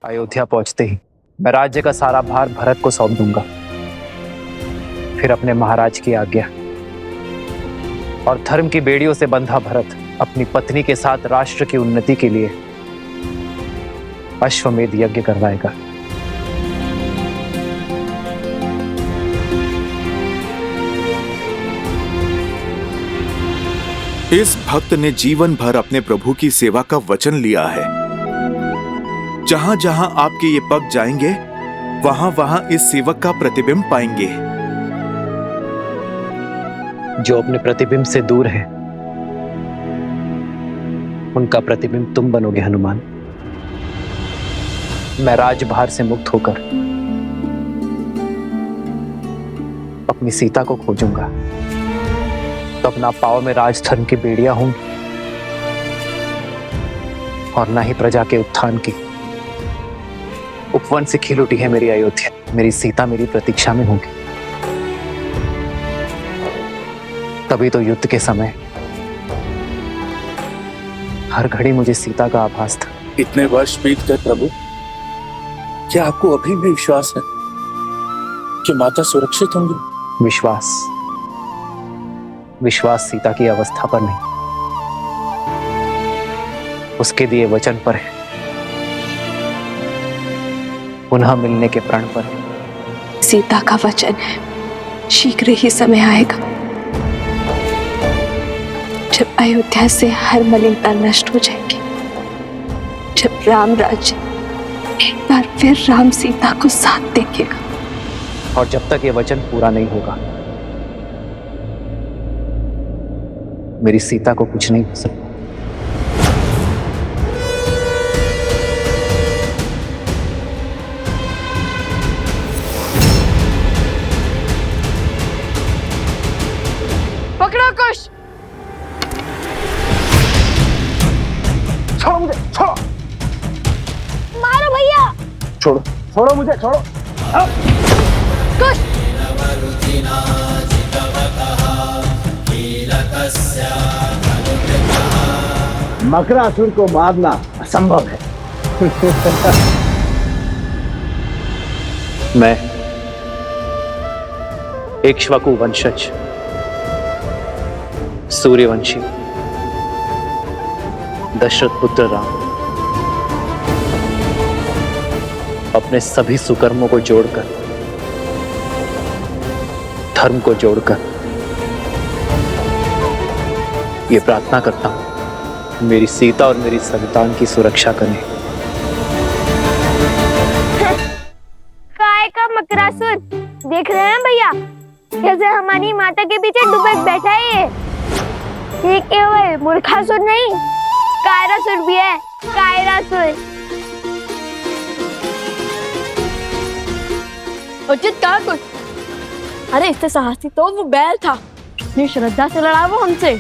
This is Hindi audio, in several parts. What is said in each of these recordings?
अयोध्या पहुंचते ही मैं राज्य का सारा भार भरत को सौंप दूंगा। फिर अपने महाराज की आज्ञा और धर्म की बेड़ियों से बंधा भरत अपनी पत्नी के साथ राष्ट्र की उन्नति के लिए अश्वमेध यज्ञ करवाएगा। इस भक्त ने जीवन भर अपने प्रभु की सेवा का वचन लिया है। जहां जहां आपके ये पग जाएंगे वहां वहां इस सेवक का प्रतिबिंब पाएंगे। जो अपने प्रतिबिंब से दूर है उनका प्रतिबिंब तुम बनोगे हनुमान। मैं राजभार से मुक्त होकर अपनी सीता को खोजूंगा, तब ना पाव में राजधर्म की बेड़ियां होंगी और ना ही प्रजा के उत्थान की। उपवन से खिल उठी है मेरी अयोध्या, मेरी सीता मेरी प्रतीक्षा में होगी। तभी तो युद्ध के समय हर घड़ी मुझे सीता का आभास था। इतने वर्ष बीत गए प्रभु, क्या आपको अभी भी विश्वास है कि माता सुरक्षित होंगी? विश्वास सीता की अवस्था पर नहीं, उसके दिए वचन पर है, पुनः मिलने के प्रण पर है। सीता का वचन है, शीघ्र ही समय आएगा जब अयोध्या से हर मलिनता नष्ट हो जाएगी, जब राम राज्य एक बार फिर राम सीता को साथ देखेगा। और जब तक ये वचन पूरा नहीं होगा मेरी सीता को कुछ नहीं हो सकता। पकड़ो कुश। छोड़ो मुझे, छोड़ो। मारो भैया। छोड़ो, छोड़ो मुझे, छोड़ो। कुश। मकरासुर को मारना असंभव है। मैं इक्ष्वाकु वंशज सूर्यवंशी दशरथ पुत्र राम अपने सभी सुकर्मों को जोड़कर, धर्म को जोड़कर ये प्रार्थना करता हूं मेरी सीता और मेरी संतान की सुरक्षा करें। काय का मकरासुर देख रहे हैं भैया, कैसे हमारी माता के पीछे डूबे बैठा है। ये केवल मूर्खासुर नहीं, कायरासुर भी है। कायरासुर उचित कहा कुछ। अरे इससे साहसी तो वो बैल था, कितनी श्रद्धा से लड़ा वो हमसे।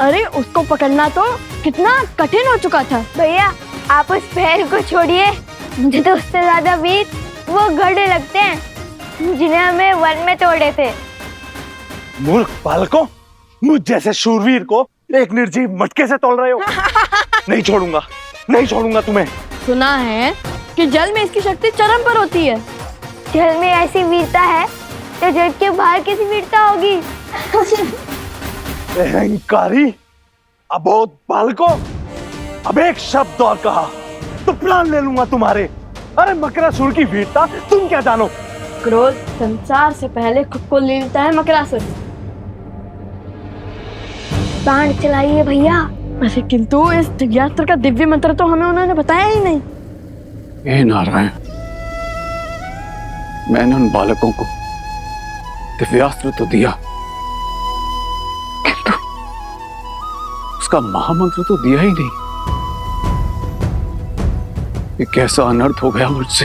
अरे उसको पकड़ना तो कितना कठिन हो चुका था। भैया आप उस बैल को छोड़िए, मुझे तो उससे ज्यादा वीर वो गधे लगते हैं जिन्हें हमें वन में तोड़े थे। मूर्ख बालकों, मुझ जैसे शूरवीर को एक निर्जीव मटके से तोड़ रहे हो। नहीं छोड़ूंगा, नहीं छोड़ूंगा तुम्हें। सुना है कि जल में इसकी शक्ति चरम पर होती है। जल में ऐसी वीरता है तो जल के बाहर कैसी वीरता होगी। अहंकारी अबोध बालकों, अब एक शब्द और कहा तो प्राण ले लूंगा तुम्हारे। अरे मकरासुर की वीरता तुम क्या जानो। क्रोध संसार से पहले खुद को ले लेता है मकरासुर। बाण चलाइए भैया। अरे किंतु इस दिव्यास्त्र का दिव्य मंत्र तो हमें उन्होंने बताया ही नहीं। हे नारायण, मैंने उन बालकों को दिव्यास्त्र तो दिया, किंतु उसका महामंत्र तो दिया ही नहीं। ये कैसा अनर्थ हो गया मुझसे।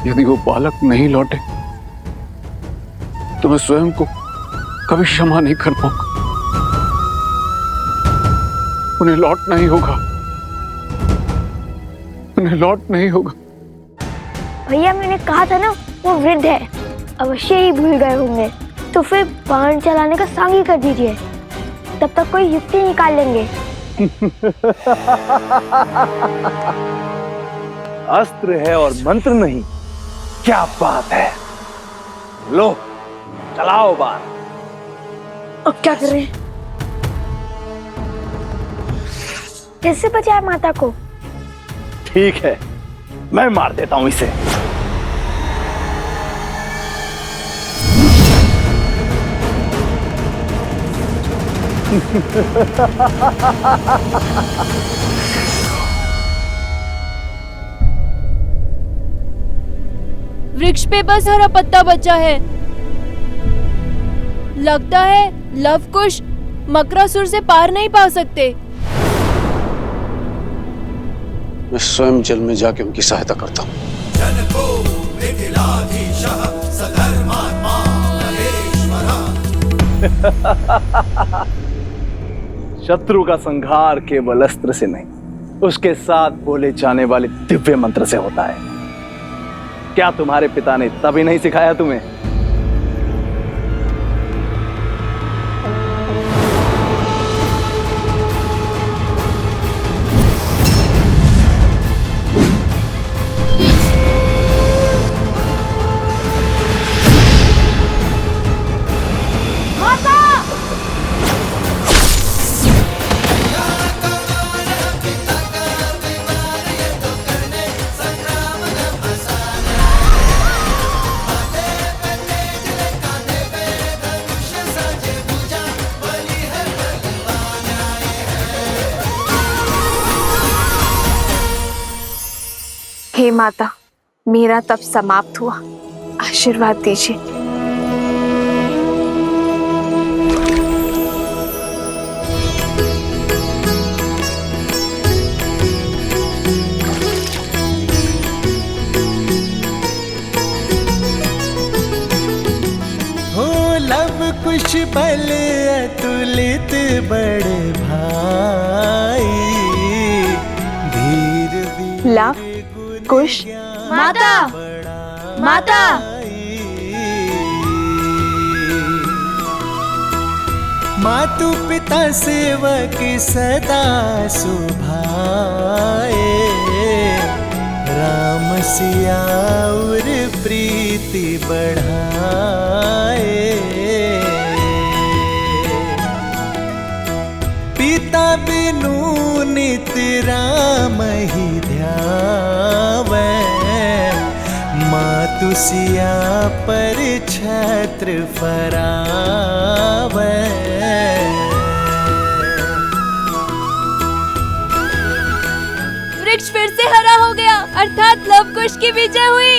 यदि वो बालक नहीं लौटे तो मैं स्वयं को कभी क्षमा नहीं कर पाऊंगा। उन्हें लौटना ही होगा, उन्हें लौटना ही होगा। भैया मैंने कहा था ना वो वृद्ध है, अवश्य ही भूल गए होंगे। तो फिर बाण चलाने का सांग ही कर दीजिए, तब तक कोई युक्ति निकाल लेंगे। अस्त्र है और मंत्र नहीं। क्या बात है, लो चलाओ बार। अब क्या करें? कैसे बचाए माता को? ठीक है, मैं मार देता हूं इसे। वृक्ष पे बस हरा पत्ता बचा है। लगता है लव कुश मकरासुर से पार नहीं पा सकते। मैं स्वयं जल में जाके उनकी सहायता करता हूँ। शत्रु का संहार केवल अस्त्र से नहीं, उसके साथ बोले जाने वाले दिव्य मंत्र से होता है। क्या तुम्हारे पिता ने तभी नहीं सिखाया तुम्हें? हे माता, मेरा तप समाप्त हुआ, आशीर्वाद दीजिए। हो लव कुश बल अतुलित बड़े भाई, धीर वीर लव कुश माता, माता। मातु पिता सेवक सदा सुभाए, राम सिया और प्रीति बढ़ाए। पिता बिनु नित राम ही ध्यावे, मातु सिया पर छत्र फरावे। वृक्ष फिर से हरा हो गया, अर्थात लव कुश की विजय हुई।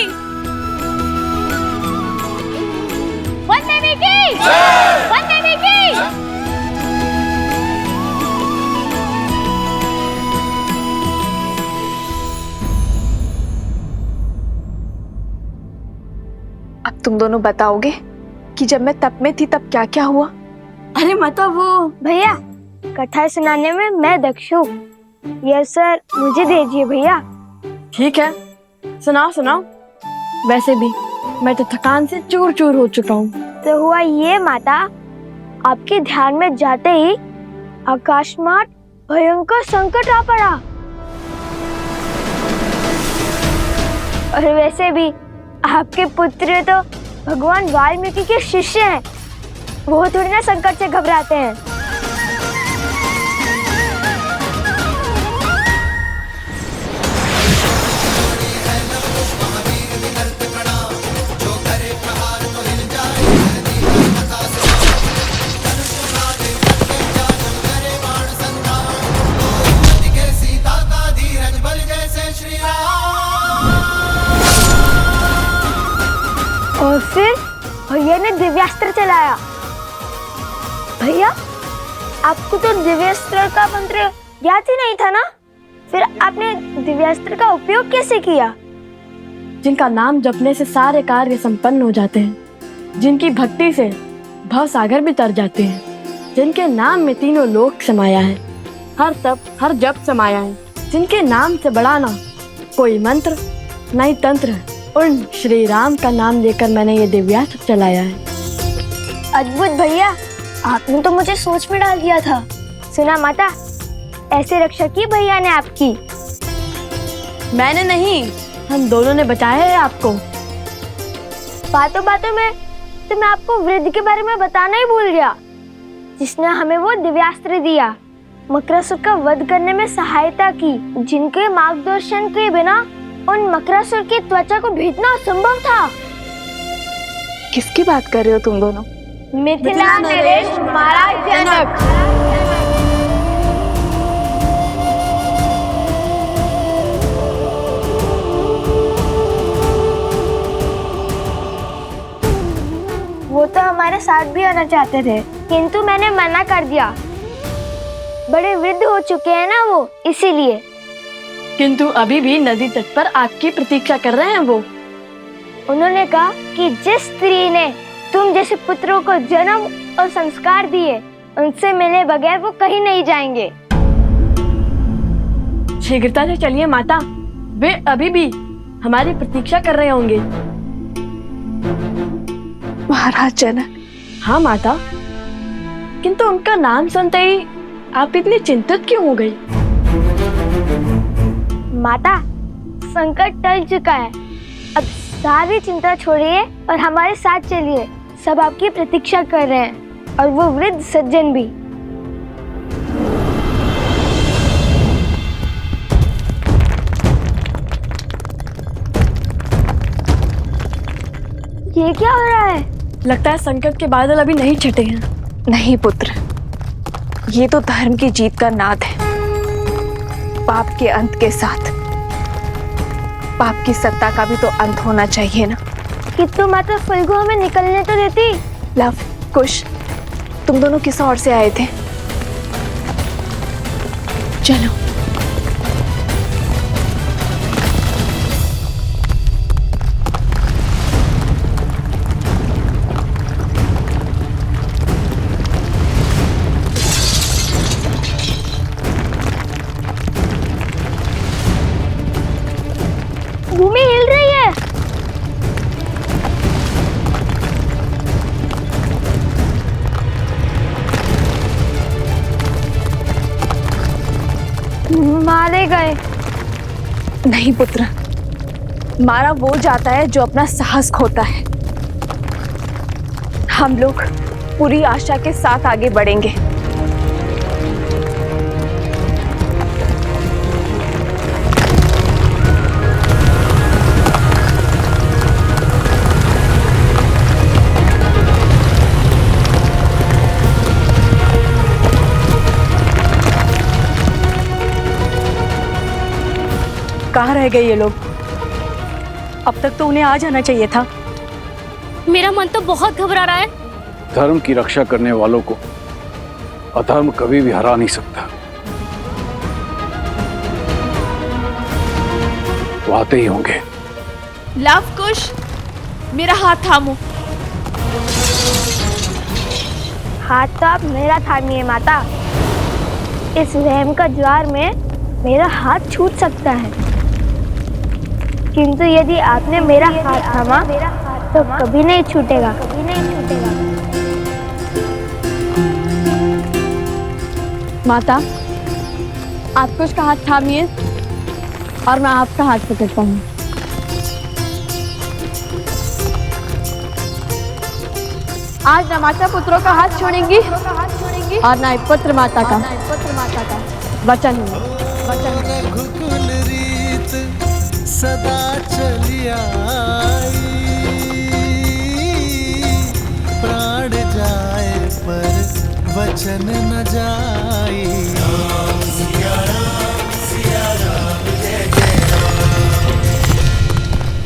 वन देवी की, वन देवी की। अब तुम दोनों बताओगे कि जब मैं तप में थी तब क्या क्या हुआ? अरे माता वो भैया, कथा सुनाने में मैं दक्ष हूँ। ये सर मुझे दीजिए भैया। ठीक है, सुनाओ सुनाओ। वैसे भी मैं तो थकान से चूर चूर हो चुका हूँ। तो हुआ ये माता, आपके ध्यान में जाते ही आकाशमात भयंकर संकट आ पड़ा। और वैसे भी आपके पुत्र तो भगवान वाल्मीकि के शिष्य हैं, वो थोड़ी ना संकट से घबराते हैं। और फिर भैया ने दिव्यास्त्र चलाया। भैया, आपको तो दिव्यास्त्र का मंत्र याद ही नहीं था ना? फिर आपने दिव्यास्त्र का उपयोग कैसे किया? जिनका नाम जपने से सारे कार्य संपन्न हो जाते हैं, जिनकी भक्ति से भव सागर भी तर जाते हैं, जिनके नाम में तीनों लोक समाया है, हर तप हर जप समाया है, जिनके नाम से बड़ा ना कोई मंत्र न ही तंत्र, उन श्री राम का नाम लेकर मैंने ये दिव्यास्त्र चलाया है। अद्भुत भैया, आपने तो मुझे सोच में डाल दिया था। सुना माता, ऐसे रक्षा की भैया ने आपकी। मैंने नहीं, हम दोनों ने बचाया है आपको। बातों बातों में तो मैं आपको वृद्ध के बारे में बताना ही भूल गया, जिसने हमें वो दिव्यास्त्र दिया, मकरासुर का वध करने में सहायता की, जिनके मार्गदर्शन के बिना उन मकरासुर की त्वचा को भेदना असंभव था। किसकी बात कर रहे हो तुम दोनों? मिथिला नरेश महाराज जनक। वो तो हमारे साथ भी आना चाहते थे, किंतु मैंने मना कर दिया। बड़े वृद्ध हो चुके हैं ना वो, इसीलिए। किंतु अभी भी नदी तट पर आपकी प्रतीक्षा कर रहे हैं वो। उन्होंने कहा कि जिस स्त्री ने तुम जैसे पुत्रों को जन्म और संस्कार दिए, उनसे मिले बगैर वो कहीं नहीं जाएंगे। शीघ्रता से चलिए माता, वे अभी भी हमारी प्रतीक्षा कर रहे होंगे। महाराज जनक। हाँ माता, किंतु उनका नाम सुनते ही आप इतनी चिंतित क्यों हो गई? माता, संकट टल चुका है, अब सारी चिंता छोड़िए और हमारे साथ चलिए। सब आपकी प्रतीक्षा कर रहे हैं, और वो वृद्ध सज्जन भी। ये क्या हो रहा है? लगता है संकट के बादल अभी नहीं छटे हैं। नहीं पुत्र, ये तो धर्म की जीत का नाद है। पाप के अंत के साथ पाप की सत्ता का भी तो अंत होना चाहिए ना। किंतु माता फल्गु हमें निकलने तो देती। लव, कुश, तुम दोनों किस ओर से आए थे? चलो। भूमि हिल रही है। मारे गए। नहीं पुत्र, मारा वो जाता है जो अपना साहस खोता है। हम लोग पूरी आशा के साथ आगे बढ़ेंगे। कहाँ रह गए ये लोग? अब तक तो उन्हें आ जाना चाहिए था। मेरा मन तो बहुत घबरा रहा है। धर्म की रक्षा करने वालों को अधर्म कभी भी हरा नहीं सकता। वो आते ही होंगे। लव कुश, मेरा हाथ थामो। हाथ तो आप मेरा थामिए माता। इस वहम का ज्वार में मेरा हाथ छूट सकता है, किंतु यदि आपने मेरा हाथ थामा तो कभी नहीं छूटेगा। माता, आप कुछ का हाथ थामिए और मैं आपका हाथ पकड़ता हूँ। आज न माता पुत्रों का हाथ छोड़ेंगी और न पुत्र माता का वचन है। रघुकुल रीत सदा चली आई, प्राण जाए पर वचन न जाई।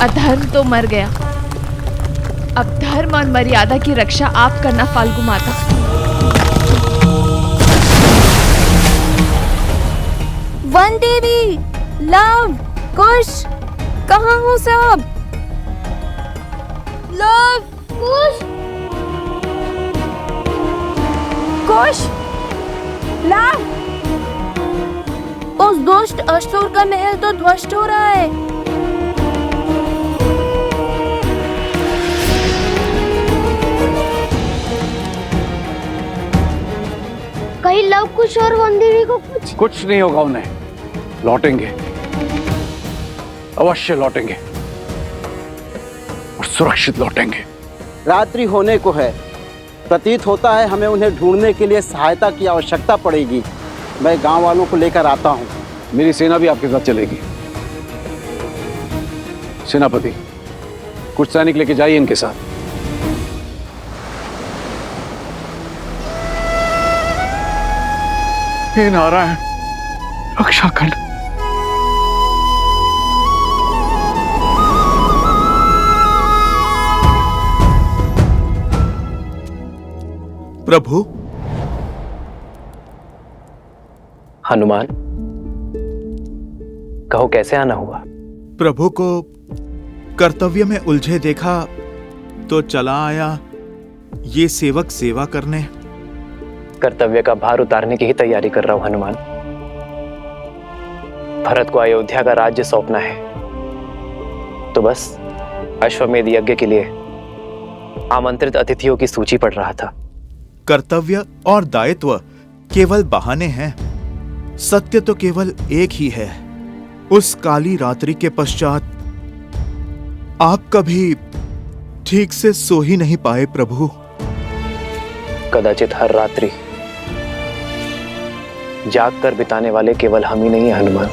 अधर्म तो मर गया, अब धर्म और मर्यादा की रक्षा आप करना फाल्गु माता। वन देवी, लव, कुश, कहाँ हो सब? लव, कुश, कुश, लव। उस दुष्ट असुर का महल तो ध्वस्त हो रहा है। कहीं लव कुश और वन देवी को कुछ कुछ नहीं होगा, उन्हें लौटेंगे। अवश्य लौटेंगे और सुरक्षित लौटेंगे। रात्रि होने को है, प्रतीत होता है हमें उन्हें ढूंढने के लिए सहायता की आवश्यकता पड़ेगी। मैं गांव वालों को लेकर आता हूं। मेरी सेना भी आपके साथ चलेगी। सेनापति, कुछ सैनिक लेके जाइए इनके साथ। हे नारायण, रक्षा कर। प्रभु। हनुमान, कहो कैसे आना हुआ? प्रभु को कर्तव्य में उलझे देखा तो चला आया ये सेवक सेवा करने। कर्तव्य का भार उतारने की ही तैयारी कर रहा हूं हनुमान। भरत को अयोध्या का राज्य सौंपना है, तो बस अश्वमेध यज्ञ के लिए आमंत्रित अतिथियों की सूची पढ़ रहा था। कर्तव्य और दायित्व केवल बहाने हैं, सत्य तो केवल एक ही है। उस काली रात्रि के पश्चात आप कभी ठीक से सो ही नहीं पाए प्रभु। कदाचित हर रात्रि जाग कर बिताने वाले केवल हम ही नहीं हैं हनुमान।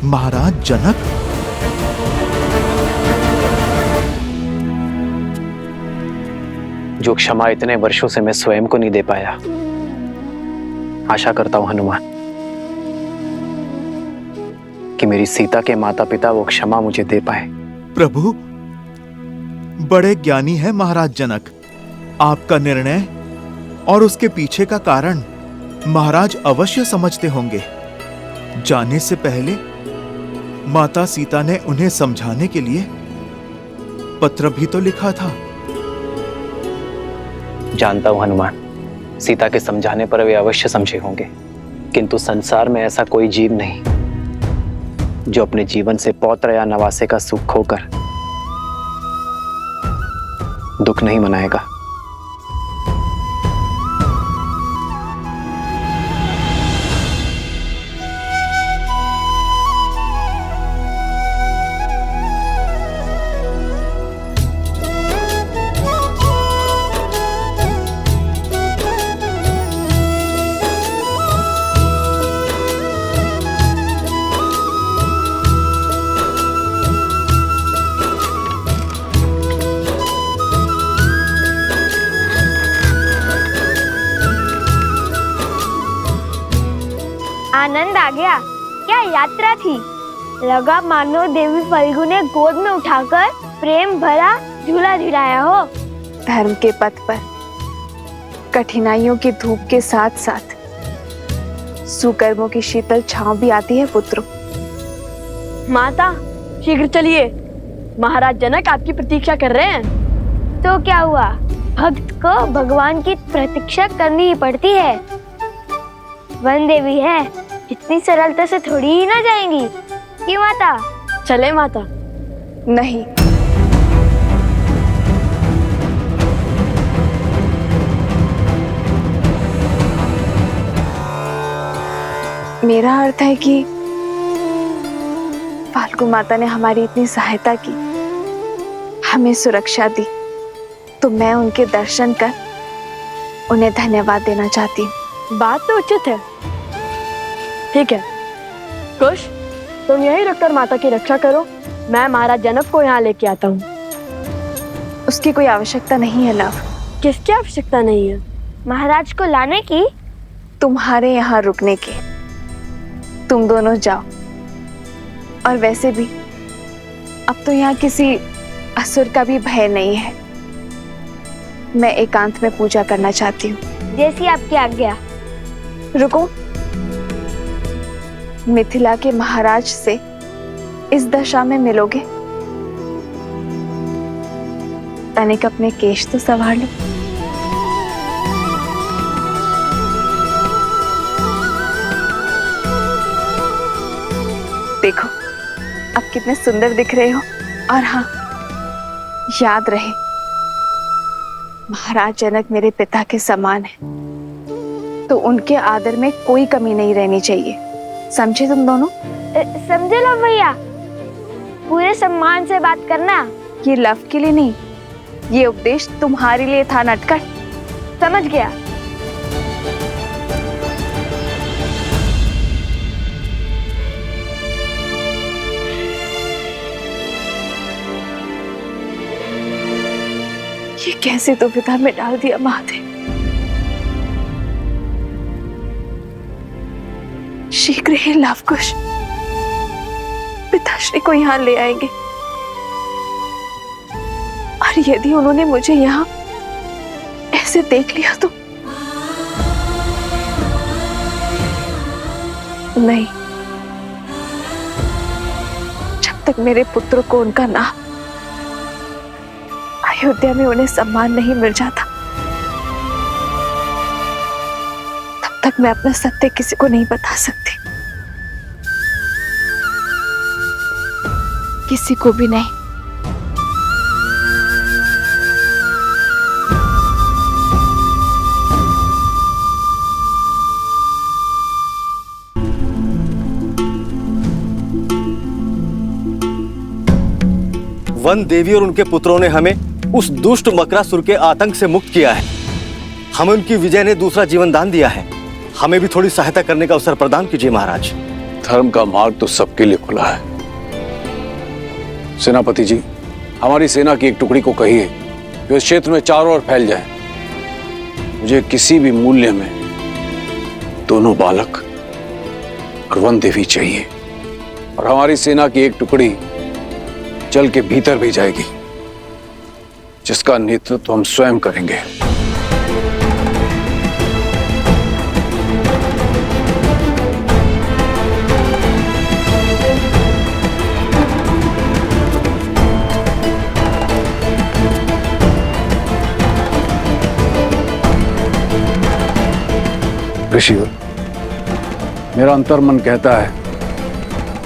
महाराज जनक, जो क्षमा इतने वर्षों से मैं स्वयं को नहीं दे पाया, आशा करता हूं हनुमान कि मेरी सीता के माता पिता वो क्षमा मुझे दे पाए। प्रभु, बड़े ज्ञानी है महाराज जनक। आपका निर्णय और उसके पीछे का कारण महाराज अवश्य समझते होंगे। जाने से पहले माता सीता ने उन्हें समझाने के लिए पत्र भी तो लिखा था। जानता हूं हनुमान, सीता के समझाने पर वे अवश्य समझे होंगे, किंतु संसार में ऐसा कोई जीव नहीं जो अपने जीवन से पौत्र या नवासे का सुख खोकर दुख नहीं मनाएगा। आनंद आ गया। क्या यात्रा थी। लगा मानो देवी फल्गु ने गोद में उठाकर प्रेम भरा झूला झुलाया हो। धर्म के पथ पर कठिनाइयों की धूप के साथ साथ सुकर्मों की शीतल छांव भी आती है पुत्रों। माता, शीघ्र चलिए, महाराज जनक आपकी प्रतीक्षा कर रहे हैं। तो क्या हुआ, भक्त को भगवान की प्रतीक्षा करनी ही पड़ती है। वन देवी है, इतनी सरलता से थोड़ी ही ना जाएंगी कि माता। चले माता। नहीं, मेरा अर्थ है कि फाल्गु माता ने हमारी इतनी सहायता की, हमें सुरक्षा दी, तो मैं उनके दर्शन कर उन्हें धन्यवाद देना चाहती हूँ। बात तो उचित है। ठीक है कुश, तुम यहीं रुककर माता की रक्षा करो, मैं महाराज जनक को यहाँ लेके आता हूँ। उसकी कोई आवश्यकता नहीं है लव। किसकी आवश्यकता नहीं है? महाराज को लाने की, तुम्हारे यहाँ रुकने की। तुम दोनों जाओ। और वैसे भी अब तो यहाँ किसी असुर का भी भय नहीं है। मैं एकांत में पूजा करना चाहती हूँ। जैसी आपकी आज्ञा। रुको, मिथिला के महाराज से इस दशा में मिलोगे? तनिक अपने केश तो संभाल लो। देखो अब कितने सुंदर दिख रहे हो। और हाँ, याद रहे महाराज जनक मेरे पिता के समान है, तो उनके आदर में कोई कमी नहीं रहनी चाहिए। समझे तुम दोनों? समझे लो भैया, पूरे सम्मान से बात करना। ये लव के लिए नहीं, ये उपदेश तुम्हारे लिए था नटखट। समझ गया। ये कैसे दुविधा में डाल दिया महादेव। शीघ्र ही लवकुश पिताश्री को यहाँ ले आएंगे, और यदि उन्होंने मुझे यहाँ ऐसे देख लिया तो नहीं, जब तक मेरे पुत्र को उनका नाम अयोध्या में उन्हें सम्मान नहीं मिल जाता, तब तक मैं अपना सत्य किसी को नहीं बता सकती, किसी को भी नहीं। वन देवी और उनके पुत्रों ने हमें उस दुष्ट मकरासुर के आतंक से मुक्त किया है। हमें उनकी विजय ने दूसरा जीवन दान दिया है। हमें भी थोड़ी सहायता करने का अवसर प्रदान कीजिए महाराज। धर्म का मार्ग तो सबके लिए खुला है। सेनापति जी, हमारी सेना की एक टुकड़ी को कहिए कि इस क्षेत्र में चारों ओर फैल जाए। मुझे किसी भी मूल्य में दोनों बालक और वन देवी चाहिए, और हमारी सेना की एक टुकड़ी जल के भीतर भी जाएगी, जिसका नेतृत्व हम स्वयं करेंगे। ऋषिवर, मेरा अंतर्मन कहता है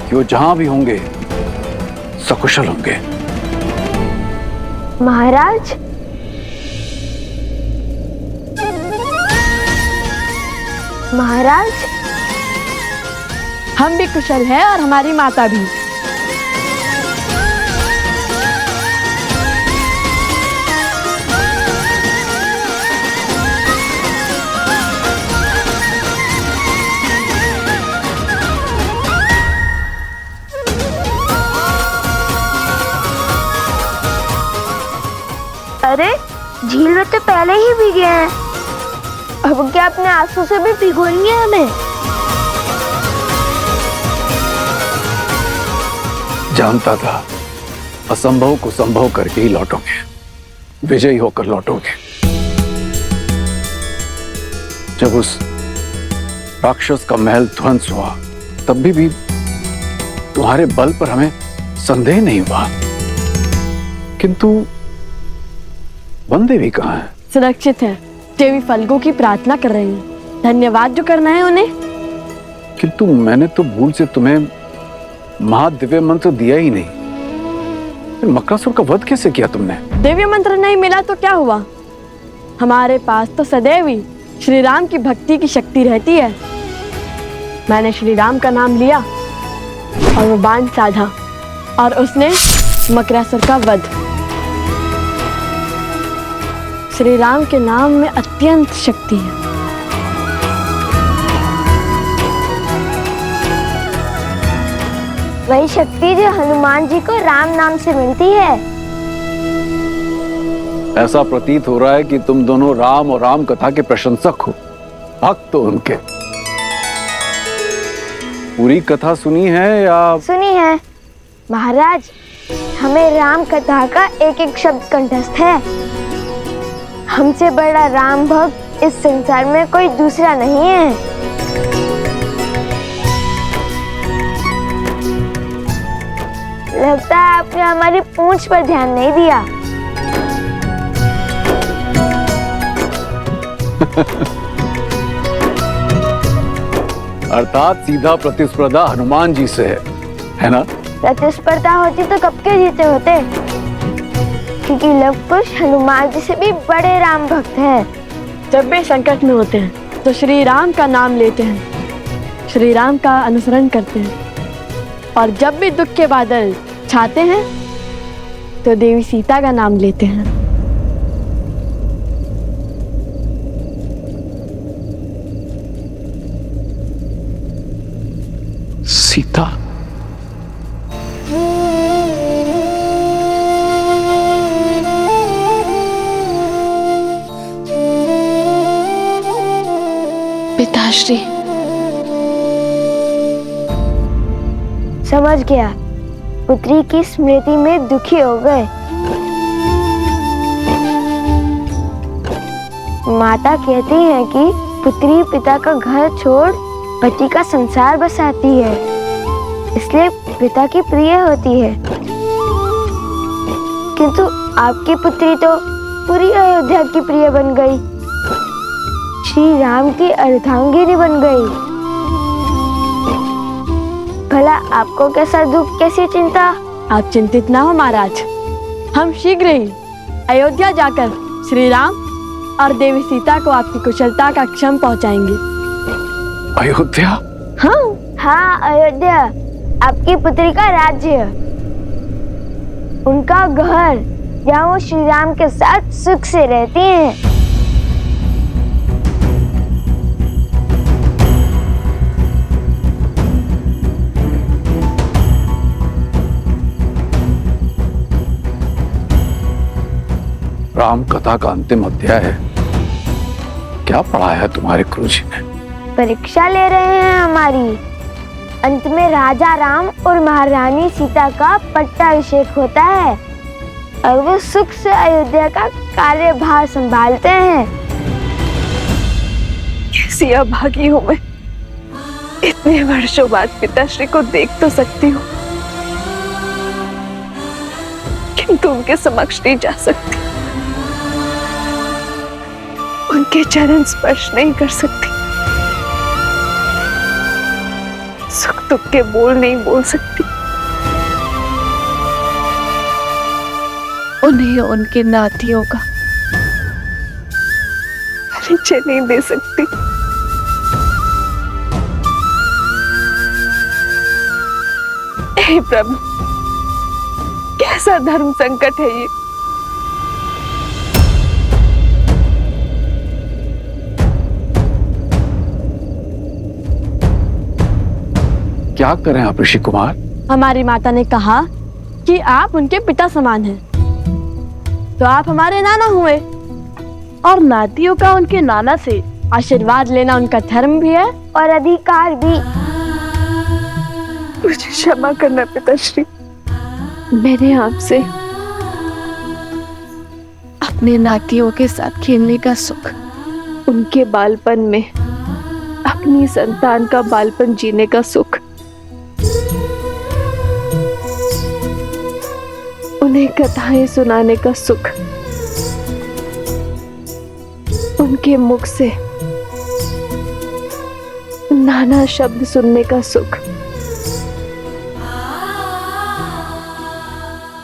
कि वो जहां भी होंगे सकुशल होंगे। महाराज, महाराज, हम भी कुशल हैं और हमारी माता भी। अरे, झील में तो पहले ही भीगे हैं, अब क्या अपने आंसू से भी भिगोएंगे हमें? जानता था असंभव को संभव करके ही लौटोगे, विजयी होकर लौटोगे। जब उस राक्षस का महल ध्वंस हुआ, तब भी तुम्हारे बल पर हमें संदेह नहीं हुआ, किंतु वन देवी कहाँ है? सुरक्षित है। देवी फल्गु की प्रार्थना कर रही हैं। धन्यवाद जो करना है उन्हें। किंतु मैंने तो भूल से तुम्हें महादिव्य मंत्र दिया ही नहीं। फिर मकरासुर का वध कैसे किया तुमने? दिव्य मंत्र नहीं मिला तो क्या हुआ? हमारे पास तो सदैव ही श्री राम की भक्ति की शक्ति रहती है। मैंने श्री राम का नाम लिया और वो बाण साधा, और उसने मकरासुर का वध। श्री राम के नाम में अत्यंत शक्ति है। वही शक्ति जो हनुमान जी को राम नाम से मिलती है। ऐसा प्रतीत हो रहा है कि तुम दोनों राम और राम कथा के प्रशंसक हो, भक्त हो उनके। पूरी कथा सुनी है या? सुनी है महाराज, हमें राम कथा का एक एक शब्द कंठस्थ है। हमसे बड़ा राम भक्त इस संसार में कोई दूसरा नहीं है। लगता है आपने हमारी पूंछ पर ध्यान नहीं दिया। अर्थात सीधा प्रतिस्पर्धा हनुमान जी से है ना? प्रतिस्पर्धा होती तो कब के जीते होते, क्योंकि लव कुश हनुमान जी से भी बड़े राम भक्त हैं। जब भी संकट में होते हैं तो श्री राम का नाम लेते हैं, श्री राम का अनुसरण करते हैं। और जब भी दुख के बादल छाते हैं तो देवी सीता का नाम लेते हैं। सीता? पिताश्री, समझ गया, पुत्री की स्मृति में दुखी हो गए। माता कहती है कि पुत्री पिता का घर छोड़ पति का संसार बसाती है, इसलिए पिता की प्रिय होती है। किंतु आपकी पुत्री तो पूरी अयोध्या की प्रिय बन गई, श्री राम की अर्धांगिनी बन गई। भला आपको कैसा दुख, कैसी चिंता? आप चिंतित ना हो महाराज, हम शीघ्र ही अयोध्या जाकर श्री राम और देवी सीता को आपकी कुशलता का क्षम पहुंचाएंगे। अयोध्या? हाँ, अयोध्या, आपकी पुत्री का राज्य, उनका घर, जहाँ वो श्री राम के साथ सुख से रहती हैं। राम कथा का अंतिम अध्याय है। क्या पढ़ाया है तुम्हारे गुरुजी ने? परीक्षा ले रहे हैं हमारी। अंत में राजा राम और महारानी सीता का पट्टाभिषेक होता है और वो सुख से अयोध्या का कार्यभार संभालते हैं। कैसी अभागी हूँ मैं, इतने वर्षों बाद पिताश्री को देख तो सकती हूँ, किंतु उनके समक्ष नहीं जा सकती, उनके चरण स्पर्श नहीं कर सकती, सुख दुख के बोल नहीं बोल सकती, उन्हें उनके नातियों का परिचय नहीं दे सकती। हे प्रभु, कैसा धर्म संकट है ये। क्या करें आप ऋषि कुमार? हमारी माता ने कहा कि आप उनके पिता समान हैं, तो आप हमारे नाना हुए, और नातियों का उनके नाना से आशीर्वाद लेना उनका धर्म भी है और अधिकार भी। मुझे क्षमा करना पिताश्री, मैंने आपसे अपने नातियों के साथ खेलने का सुख, उनके बालपन में अपनी संतान का बालपन जीने का सुख, उन्हें कथाएं सुनाने का सुख, उनके मुख से नाना शब्द सुनने का सुख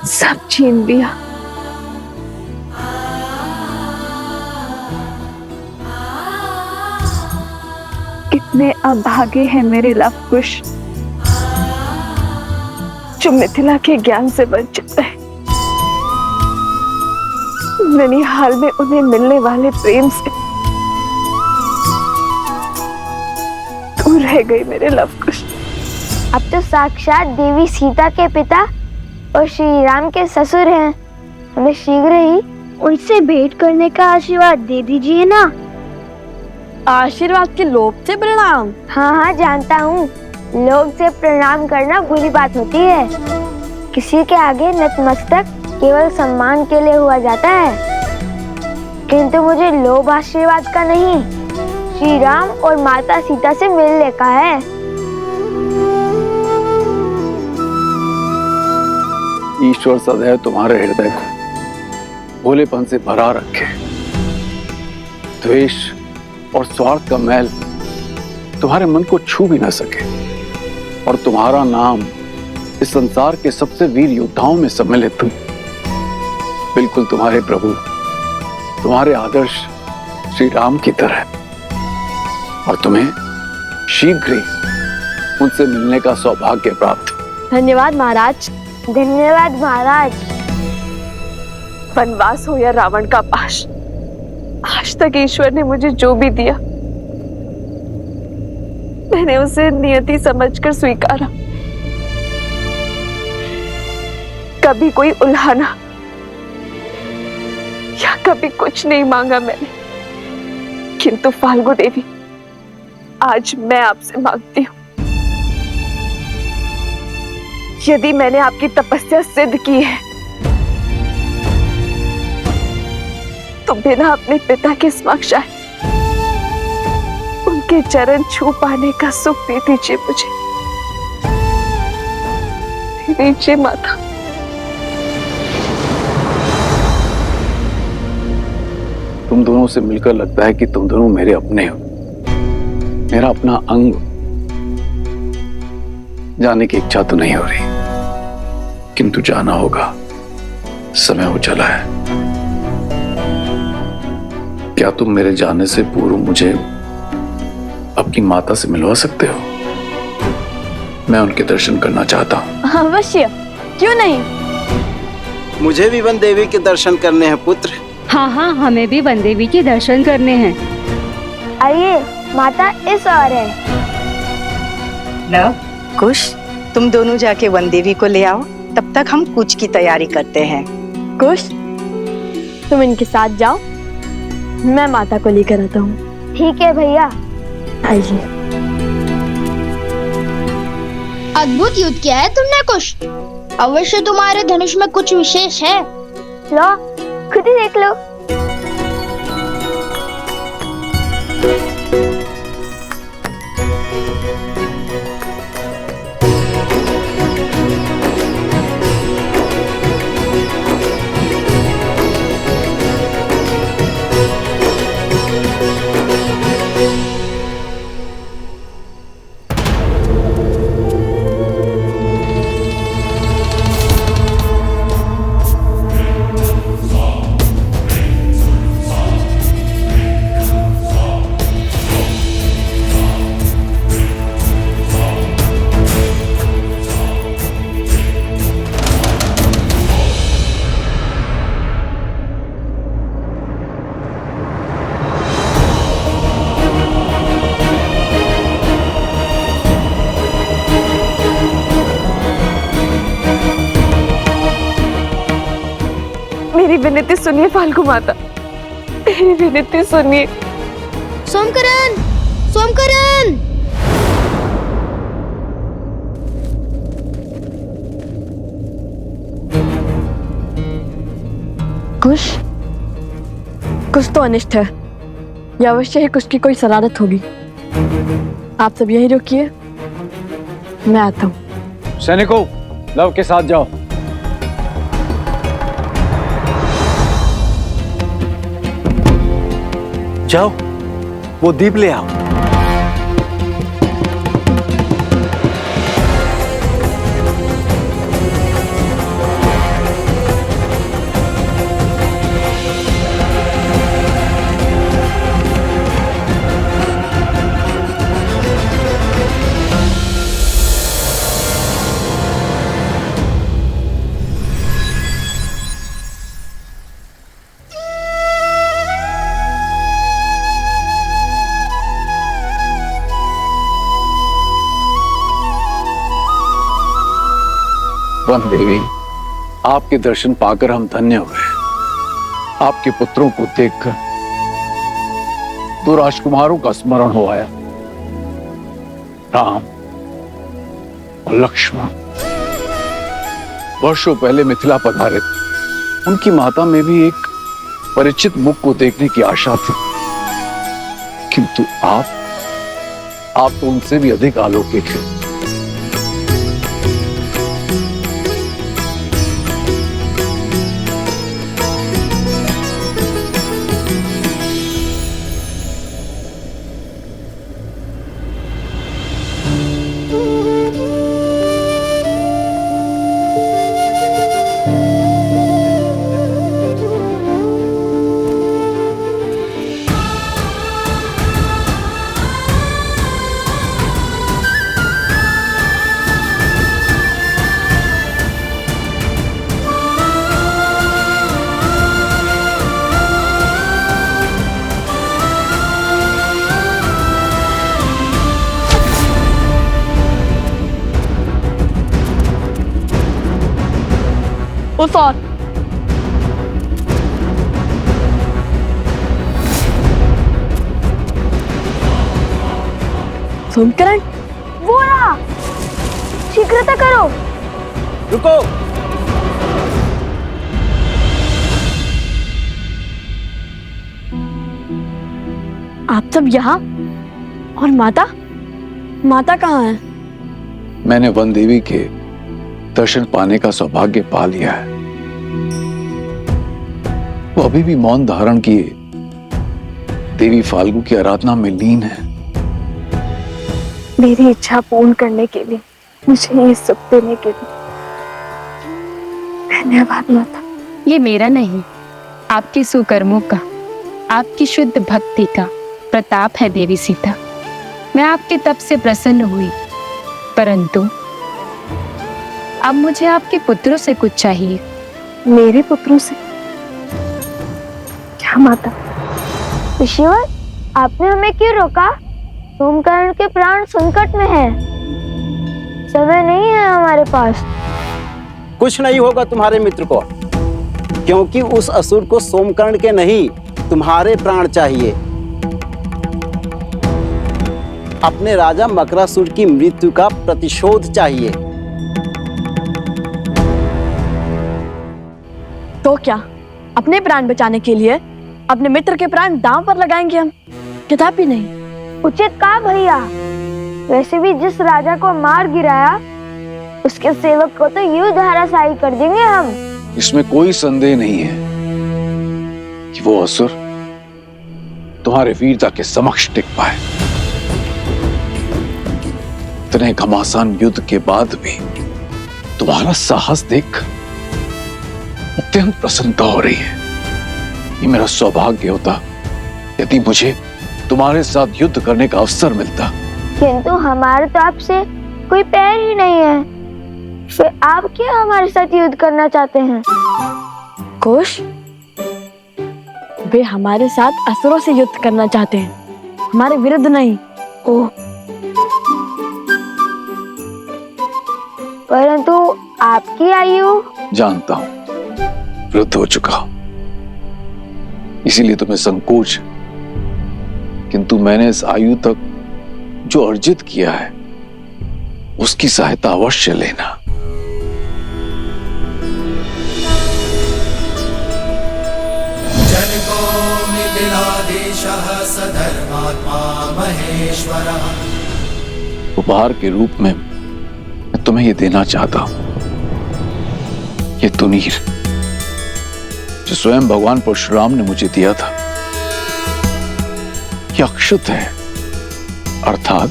सब छीन लिया। कितने अभागे हैं मेरे लवकुश, जो मिथिला के ज्ञान से वंचित है। ननिहाल में उन्हें मिलने वाले प्रेम से दूर रह गए मेरे लवकुश। अब तो साक्षात देवी सीता के पिता और श्री राम के ससुर हैं। हमें शीघ्र ही उनसे भेंट करने का आशीर्वाद दे दीजिए ना। आशीर्वाद के लोभ से प्रणाम? हाँ, जानता हूँ, लोग से प्रणाम करना बुरी बात होती है। किसी के आगे नतमस्तक केवल सम्मान के लिए हुआ जाता है, किंतु मुझे लोभ आशीर्वाद का नहीं, श्री राम और माता सीता से मिलने का है। ईश्वर सदैव तुम्हारे हृदय को भोलेपन से भरा रखे। द्वेष और स्वार्थ का मैल तुम्हारे मन को छू भी ना सके, और तुम्हारा नाम इस संसार के सबसे वीर योद्धाओं में सम्मिलित हो। बिल्कुल तुम्हारे प्रभु, तुम्हारे आदर्श श्री राम की तरह। और तुम्हें शीघ्र ही उनसे मिलने का सौभाग्य प्राप्त हो। धन्यवाद महाराज। धन्यवाद महाराज। वनवास हो या रावण का पाश, आज तक ईश्वर ने मुझे जो भी दिया मैंने उसे नियति समझकर स्वीकारा। कभी कोई उल्हाना या कभी कुछ नहीं मांगा मैंने, किंतु फाल्गु देवी आज मैं आपसे मांगती हूं, यदि मैंने आपकी तपस्या सिद्ध की है तो बिना अपने पिता के समक्ष आए उनके चरण छू पाने का सुख दे दीजिए मुझे। दे दीजिए माता। तुम दोनों से मिलकर लगता है कि तुम दोनों मेरे अपने हो, मेरा अपना अंग। जाने की इच्छा तो नहीं हो रही, किंतु जाना होगा, समय हो चला है। क्या तुम मेरे जाने से पूर्व मुझे अपनी माता से मिलवा सकते हो? मैं उनके दर्शन करना चाहता हूँ। अवश्य, क्यों नहीं। मुझे भी वन देवी के दर्शन करने हैं पुत्र। हाँ हाँ, हमें भी वन देवी के दर्शन करने हैं। आइए, माता इस ओर है। लव, कुश, तुम दोनों जाके वन देवी को ले आओ, तब तक हम कूच की तैयारी करते हैं। कुश, तुम इनके साथ जाओ, मैं माता को लेकर आता हूँ। ठीक है भैया। आइए। अद्भुत युद्ध किया है तुमने कुश। अवश्य तुम्हारे धनुष में कुछ विशेष है। लो, खुद ही देख लो। मेरी विनती सुनिए फाल्गु माता, मेरी विनती सुनिए। सोमकरण, सोमकरण। कुश, कुछ तो अनिष्ट है। या अवश्य ही कुछ की कोई शरारत होगी। आप सब यहीं रुकिए, मैं आता हूँ। सैनिकों, लव के साथ जाओ। जाओ, वो दीप ले आओ। वन देवी, आपके दर्शन पाकर हम धन्य हुए। आपके पुत्रों को देखकर दो राजकुमारों का स्मरण हो आया, राम और लक्ष्मण। वर्षों पहले मिथिला पधारे, उनकी माता में भी एक परिचित मुख को देखने की आशा थी, किंतु आप तो उनसे भी अधिक अलौकिक हैं। उस और सोमकरण, वो रहा, शीघ्रता करो। रुको। आप सब यहाँ? और माता? माता कहाँ है? मैंने वन देवी के दर्शन पाने का सौभाग्य पा लिया है। वो अभी भी मौन धारण किए देवी फाल्गु की आराधना में लीन है। मेरी इच्छा पूर्ण करने के लिए, मुझे ये सुख देने के लिए धन्यवाद माता। ये मेरा नहीं, आपके सुकर्मों का, आपकी शुद्ध भक्ति का प्रताप है देवी सीता। मैं आपके तप से प्रसन्न हुई, परंतु अब मुझे आपके पुत्रों से कुछ चाहिए। मेरे पुत्रों से? क्या माता? ऋषिवर, आपने हमें क्यों रोका? सोमकर्ण के प्राण संकट में हैं। समय नहीं है हमारे पास। कुछ नहीं होगा तुम्हारे मित्र को, क्योंकि उस असुर को सोमकर्ण के नहीं तुम्हारे प्राण चाहिए। अपने राजा मकरासुर की मृत्यु का प्रतिशोध चाहिए। तो क्या अपने प्राण बचाने के लिए अपने मित्र के प्राण दांव पर लगाएंगे हम? कदापि नहीं। उचित कहा भैया। वैसे भी जिस राजा को मार गिराया, उसके सेवक को तो यूं धराशायी कर देंगे हम। इसमें कोई संदेह नहीं है कि वो असुर तुम्हारे वीरता के समक्ष टिक पाए। इतने घमासान युद्ध के बाद भी तुम्हारा साहस देख अत्यंत प्रसन्नता हो रही है। ये मेरा सौभाग्य होता यदि मुझे तुम्हारे साथ युद्ध करने का अवसर मिलता। किंतु हमारे तो आपसे कोई पैर ही नहीं है, फिर आप क्या हमारे साथ युद्ध करना चाहते हैं? कुश, वे हमारे साथ असुरों से युद्ध करना चाहते हैं, हमारे विरुद्ध नहीं। ओह, परंतु आपकी आयु? जानता हूं, वृद्ध हो चुका हूं, इसीलिए तुम्हें संकोच, किंतु मैंने इस आयु तक जो अर्जित किया है उसकी सहायता अवश्य लेना। जनको मिथिलाधीशः सधर्मात्मा महेश्वरः। उपहार के रूप में मैं तुम्हें यह देना चाहता हूं, ये तुनीर जो स्वयं भगवान परशुराम ने मुझे दिया था। यह अक्षत है, अर्थात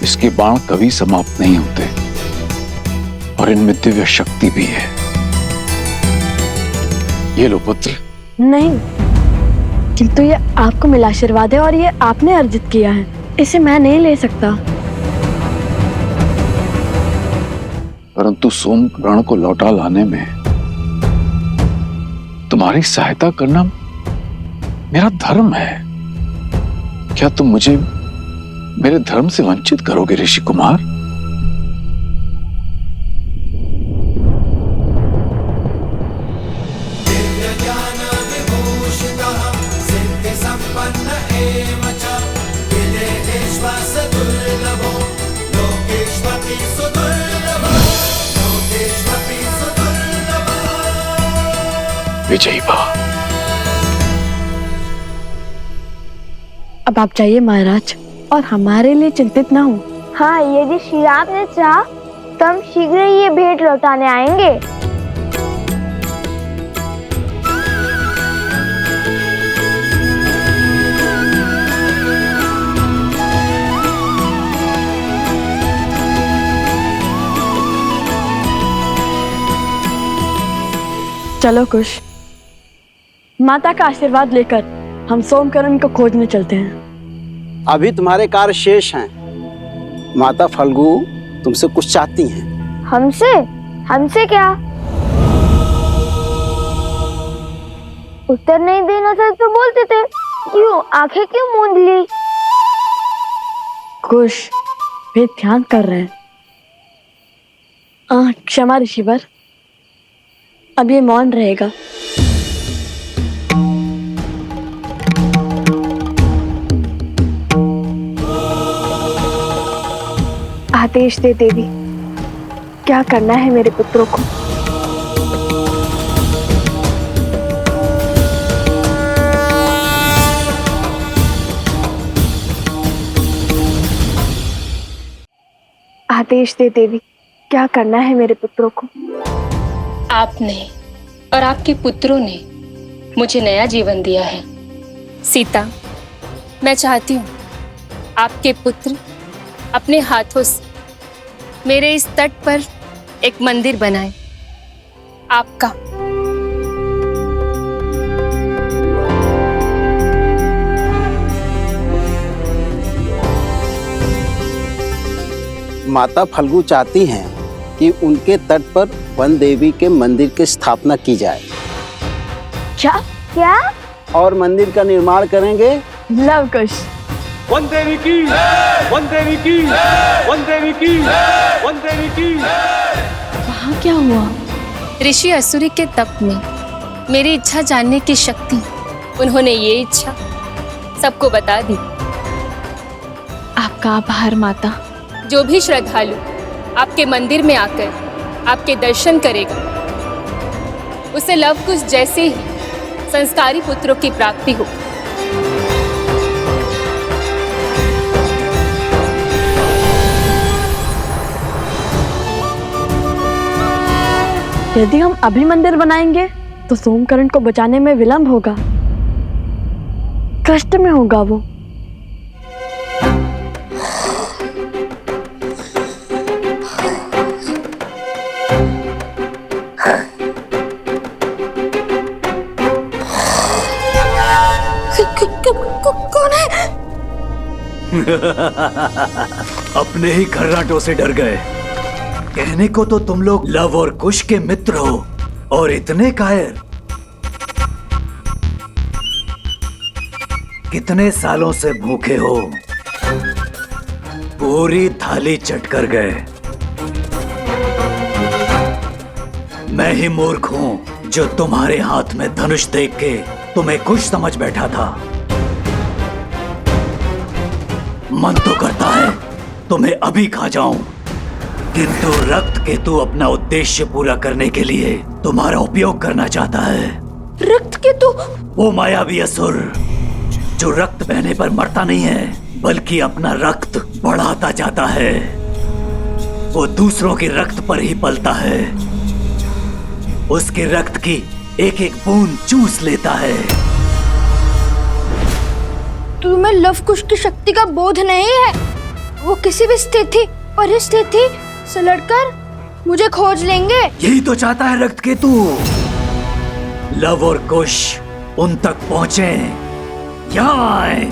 इसके बाण कभी समाप्त नहीं होते और इनमें दिव्य शक्ति भी है। ये लो पुत्र। नहीं, किंतु ये आपको मिला आशीर्वाद है और ये आपने अर्जित किया है, इसे मैं नहीं ले सकता। परंतु सोमकर्ण को लौटा लाने में तुम्हारी सहायता करना मेरा धर्म है। क्या तुम मुझे मेरे धर्म से वंचित करोगे ऋषि कुमार? विजयी भव। अब आप जाइए महाराज, और हमारे लिए चिंतित ना हो। हाँ, यदि श्री राम ने चाहा तो हम शीघ्र ही ये भेंट लौटाने आएंगे। चलो कुश, माता का आशीर्वाद लेकर हम सोमकर्ण को खोजने चलते हैं। अभी तुम्हारे कार्य शेष हैं। माता फल्गु तुमसे कुछ चाहती हैं। हमसे? हमसे क्या? उत्तर नहीं देना था तो बोलते थे, क्यों आंखें क्यों मूंद ली? कुश, वे ध्यान कर रहे हैं। क्षमा ऋषिवर, अब ये मौन रहेगा। आदेश दे देवी, क्या करना है मेरे पुत्रों को। आदेश दे देवी, क्या करना है मेरे पुत्रों को। आपने और आपके पुत्रों ने मुझे नया जीवन दिया है। सीता, मैं चाहती हूँ आपके पुत्र अपने हाथों से मेरे इस तट पर एक मंदिर बनाएं, आपका। माता फल्गु चाहती हैं कि उनके तट पर वन देवी के मंदिर की स्थापना की जाए। क्या? और मंदिर का निर्माण करेंगे लव कुश। वन देवी की, वन देवी की, वन देवी की, वन देवी की। वहाँ क्या हुआ? ऋषि असुरी के तप में मेरी इच्छा जानने की शक्ति, उन्होंने ये इच्छा सबको बता दी। आपका आभार माता। जो भी श्रद्धालु आपके मंदिर में आकर आपके दर्शन करेगा, उसे लव कुश जैसे ही संस्कारी पुत्रों की प्राप्ति हो। यदि हम अभी मंदिर बनाएंगे तो सोमकरण को बचाने में विलंब होगा, कष्ट में होगा वो। कौन है? अपने ही खर्राटों से डर गए। कहने को तो तुम लोग लव और कुश के मित्र हो, और इतने कायर। कितने सालों से भूखे हो, पूरी थाली चट कर गए। मैं ही मूर्ख हूं जो तुम्हारे हाथ में धनुष देख के तुम्हें कुश समझ बैठा था। मन तो करता है तुम्हें अभी खा जाऊं, किंतु रक्त केतु अपना उद्देश्य पूरा करने के लिए तुम्हारा उपयोग करना चाहता है। रक्त केतु? वो मायावी असुर जो रक्त बहने पर मरता नहीं है, बल्कि अपना रक्त बढ़ाता जाता है। वो दूसरों के रक्त पर ही पलता है, उसके रक्त की एक एक बूंद चूस लेता है। तुम्हें लव कुश की शक्ति का बोध नहीं है? वो किसी भी स्थिति परिस्थिति से लड़कर मुझे खोज लेंगे। यही तो चाहता है रक्त केतु। लव और कुश उन तक पहुंचे, यहाँ आए।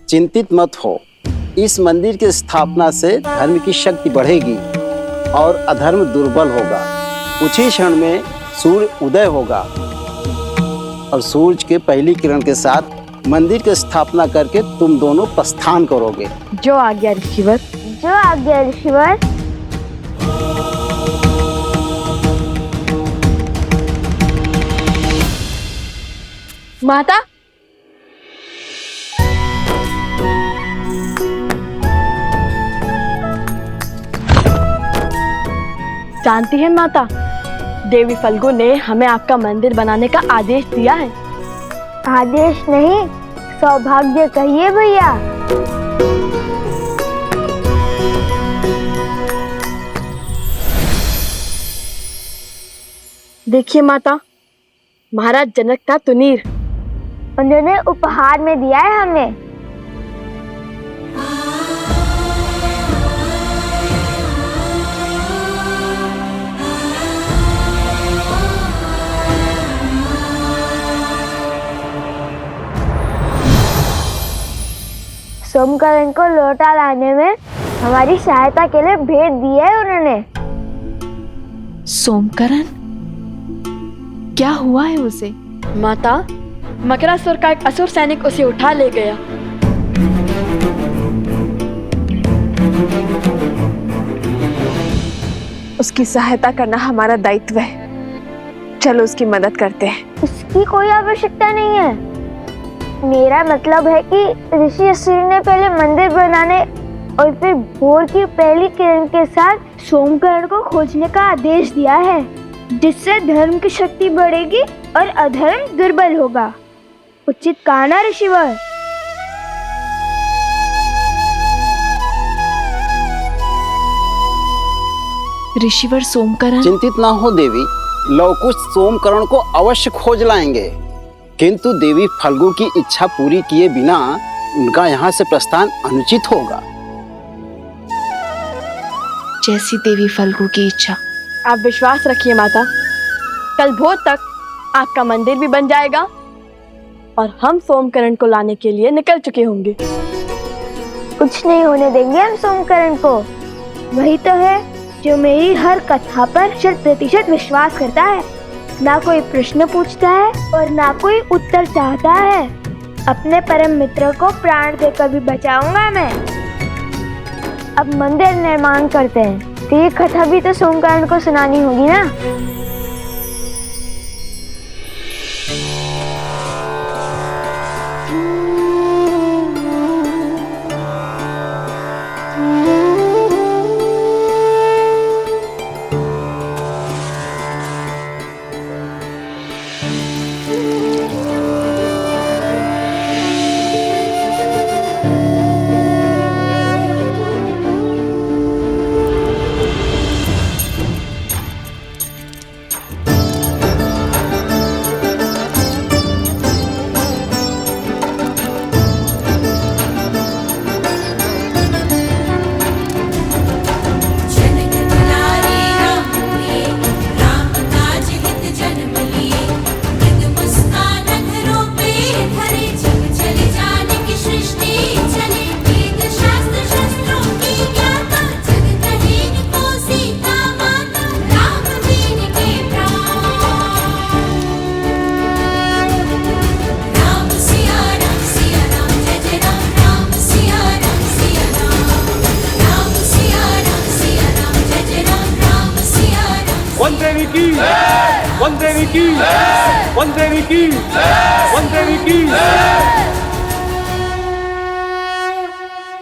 चिंतित मत हो, इस मंदिर की स्थापना से धर्म की शक्ति बढ़ेगी और अधर्म दुर्बल होगा। कुछ ही क्षण में सूर्य उदय होगा और सूरज के पहली किरण के साथ मंदिर की स्थापना करके तुम दोनों प्रस्थान करोगे। जो आज्ञा ऋषिवर। जो आज्ञा ऋषिवर। माता, जानती है माता, देवी फल्गु ने हमें आपका मंदिर बनाने का आदेश दिया है। आदेश नहीं, सौभाग्य कहिए भैया। देखिए माता, महाराज जनक का तुनीर उन्होंने उपहार में दिया है हमें। सोमकरण को लौटा लाने में हमारी सहायता के लिए भेंट दी है उन्होंने। सोमकरण? क्या हुआ है उसे? माता, मकरासुर का एक असुर सैनिक उसे उठा ले गया। उसकी सहायता करना हमारा दायित्व है। चलो उसकी मदद करते हैं। उसकी कोई आवश्यकता नहीं है। मेरा मतलब है कि ऋषि अश्विनी ने पहले मंदिर बनाने और फिर भोर की पहली किरण के साथ सोमकरण को खोजने का आदेश दिया है, जिससे धर्म की शक्ति बढ़ेगी और अधर्म दुर्बल होगा। उचित कहा ना ऋषिवर? ऋषिवर सोमकरण? चिंतित ना हो देवी, लवकुश सोमकरण को अवश्य खोज लाएंगे, किंतु देवी फल्गु की इच्छा पूरी किए बिना उनका यहाँ से प्रस्थान अनुचित होगा। जैसी देवी फल्गु की इच्छा। आप विश्वास रखिए माता, कल भोर तक आपका मंदिर भी बन जाएगा और हम सोमकरण को लाने के लिए निकल चुके होंगे। कुछ नहीं होने देंगे हम सोमकरण को। वही तो है जो मेरी हर कथा पर 100% विश्वास करता है। ना कोई प्रश्न पूछता है और ना कोई उत्तर चाहता है। अपने परम मित्र को प्राण देकर भी बचाऊंगा मैं। अब मंदिर निर्माण करते हैं, तो ये कथा भी तो सोमकरण को सुनानी होगी ना।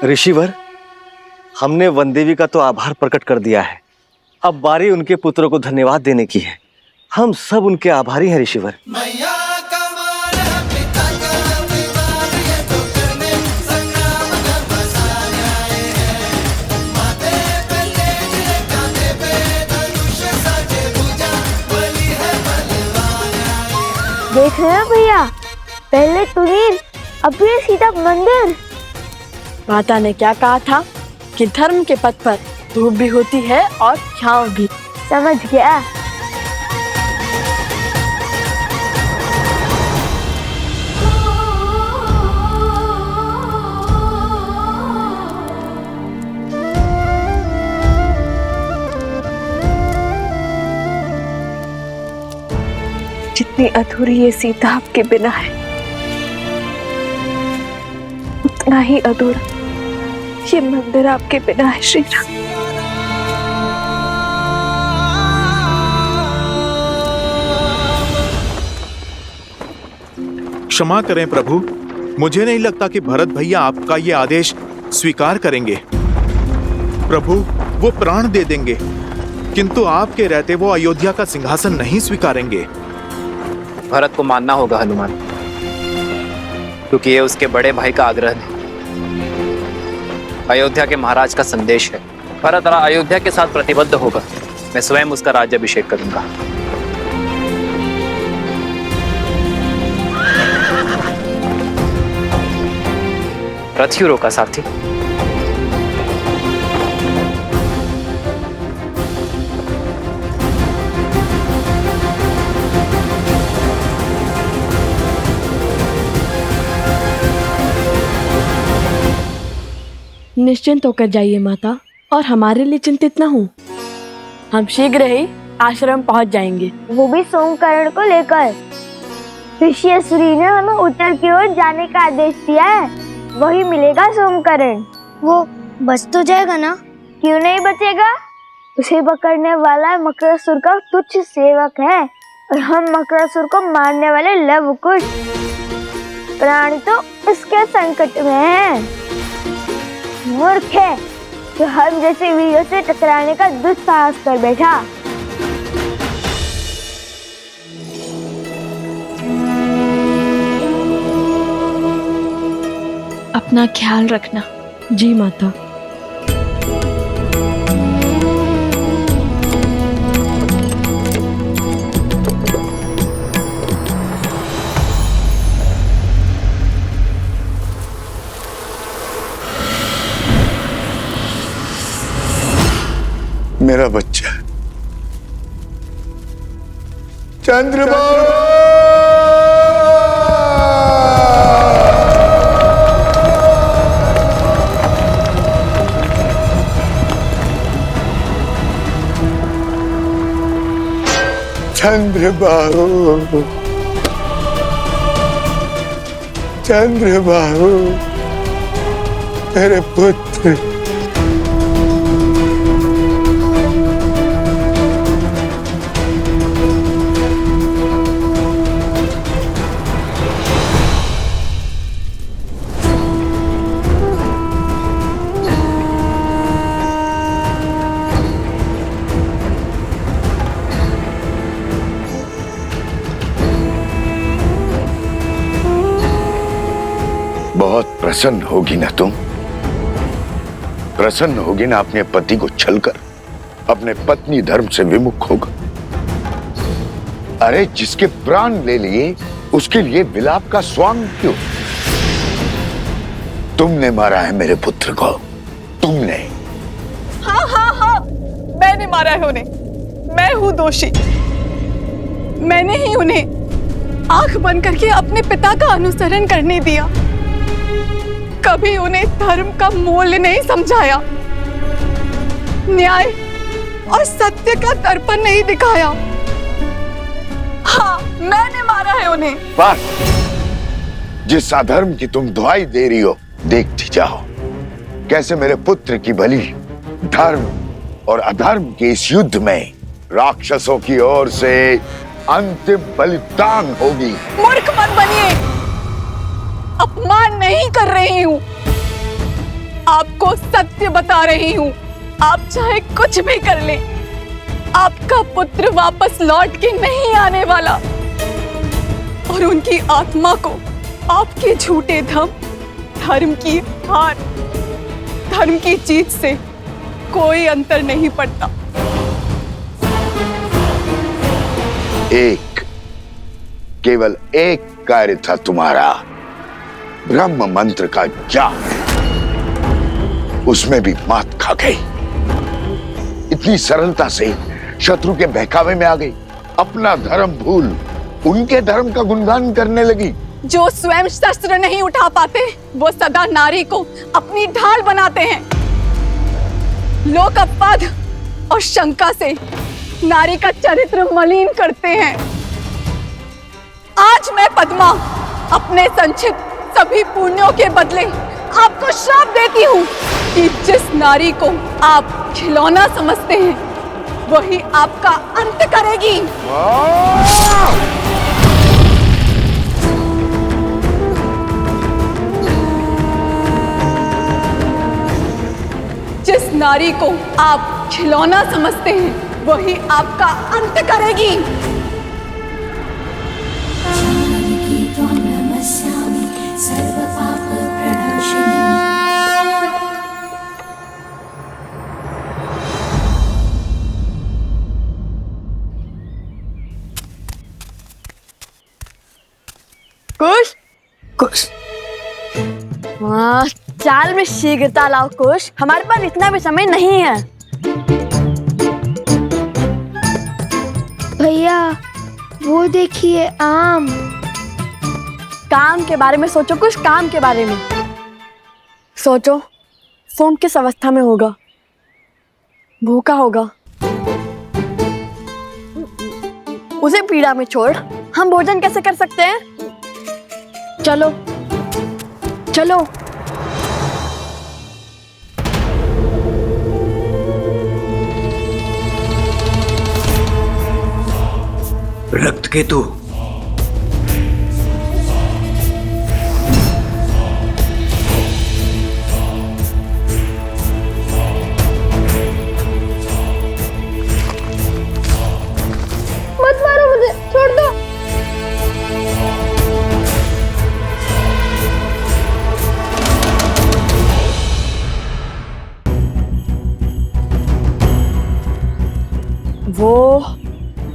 ऋषिवर, हमने वनदेवी का तो आभार प्रकट कर दिया है, अब बारी उनके पुत्रों को धन्यवाद देने की है। हम सब उनके आभारी हैं ऋषिवर। देख रहे हो भैया, पहले तुनीर, अब ये सीधा मंदिर। माता ने क्या कहा था कि धर्म के पथ पर धूप भी होती है और छांव भी। समझ गया। जितनी अधूरी ये सीता आपके बिना है, उतना ही अधूरा ये मंदिर आपके बिना है श्री राम। क्षमा करें प्रभु, मुझे नहीं लगता कि भरत भैया आपका ये आदेश स्वीकार करेंगे। प्रभु, वो प्राण दे देंगे, किंतु आपके रहते वो अयोध्या का सिंहासन नहीं स्वीकारेंगे। भरत को मानना होगा हनुमान, क्योंकि ये उसके बड़े भाई का आग्रह है, अयोध्या के महाराज का संदेश है। भरत अयोध्या के साथ प्रतिबद्ध होगा। मैं स्वयं उसका राज्याभिषेक करूंगा। रथ क्यों रोका सारथी? निश्चिंत होकर जाइए माता, और हमारे लिए चिंतित न हो। हम शीघ्र ही आश्रम पहुंच जाएंगे, वो भी सोमकरण को लेकर। ऋषि अश्विनी ने हमें उत्तर की ओर जाने का आदेश दिया है, वही मिलेगा सोमकरण। बच तो जाएगा ना? क्यों नहीं बचेगा? उसे पकड़ने वाला मकरासुर का तुच्छ सेवक है और हम मकरासुर को मारने वाले लव कुश प्राणी तो इसके संकट में है। मूर्ख है जो हम जैसे वीरों से टकराने का दुस्साहस कर बैठा। अपना ख्याल रखना। जी माता। मेरा बच्चा चंद्रबाबू। चंद्रबाबू, चंद्रबाबू, मेरे पुत्र। बहुत प्रसन्न होगी ना तुम? प्रसन्न होगी ना अपने पति को छलकर अपने पत्नी धर्म से विमुख होगा? अरे जिसके प्राण ले लिए उसके लिए विलाप का स्वांग क्यों? तुमने मारा है मेरे पुत्र को, तुमने। हाँ हाँ हाँ, मैंने मारा है उन्हें। मैं हूं दोषी। मैंने ही उन्हें आंख बंद करके अपने पिता का अनुसरण करने दिया। कभी उन्हें धर्म का मूल्य नहीं समझाया, न्याय और सत्य का दर्पण नहीं दिखाया। हाँ, मैंने मारा है उन्हें। बस, जिस अधर्म की तुम दुहाई दे रही हो, देखती जाओ कैसे मेरे पुत्र की बलि धर्म और अधर्म के इस युद्ध में राक्षसों की ओर से अंतिम बलिदान होगी। मूर्ख मत बनिए। अपमान नहीं कर रही हूँ, आपको सत्य बता रही हूँ। आप चाहे कुछ भी कर लें, आपका पुत्र वापस लौट के नहीं आने वाला और उनकी आत्मा को आपके झूठे धर्म की हार, धर्म की जीत से कोई अंतर नहीं पड़ता। केवल एक कार्य था तुम्हारा, ब्रह्म मंत्र का जाप, उसमें भी मात खा गई। इतनी सरलता से शत्रु के बहकावे में आ गई, अपना धर्म भूल उनके धर्म का गुणगान करने लगी। जो स्वयं शस्त्र नहीं उठा पाते वो सदा नारी को अपनी ढाल बनाते हैं। लोक अपवाद और शंका से नारी का चरित्र मलिन करते हैं। आज मैं पद्मा अपने संचित सभी पुण्यों के बदले आपको श्राप देती हूँ कि जिस नारी को आप खिलौना समझते हैं वही आपका अंत करेगी। जिस नारी को आप खिलौना समझते हैं वही आपका अंत करेगी। कुश कुश, हाँ, चाल में शीघ्रता लाओ कुश, हमारे पास इतना भी समय नहीं है। भैया वो देखिए आम। काम के बारे में सोचो कुछ, काम के बारे में सोचो। सोम किस अवस्था में होगा? भूखा होगा। उसे पीड़ा में छोड़ हम भोजन कैसे कर सकते हैं? चलो चलो। रक्त केतु, मत मारो मुझे, छोड़ दो।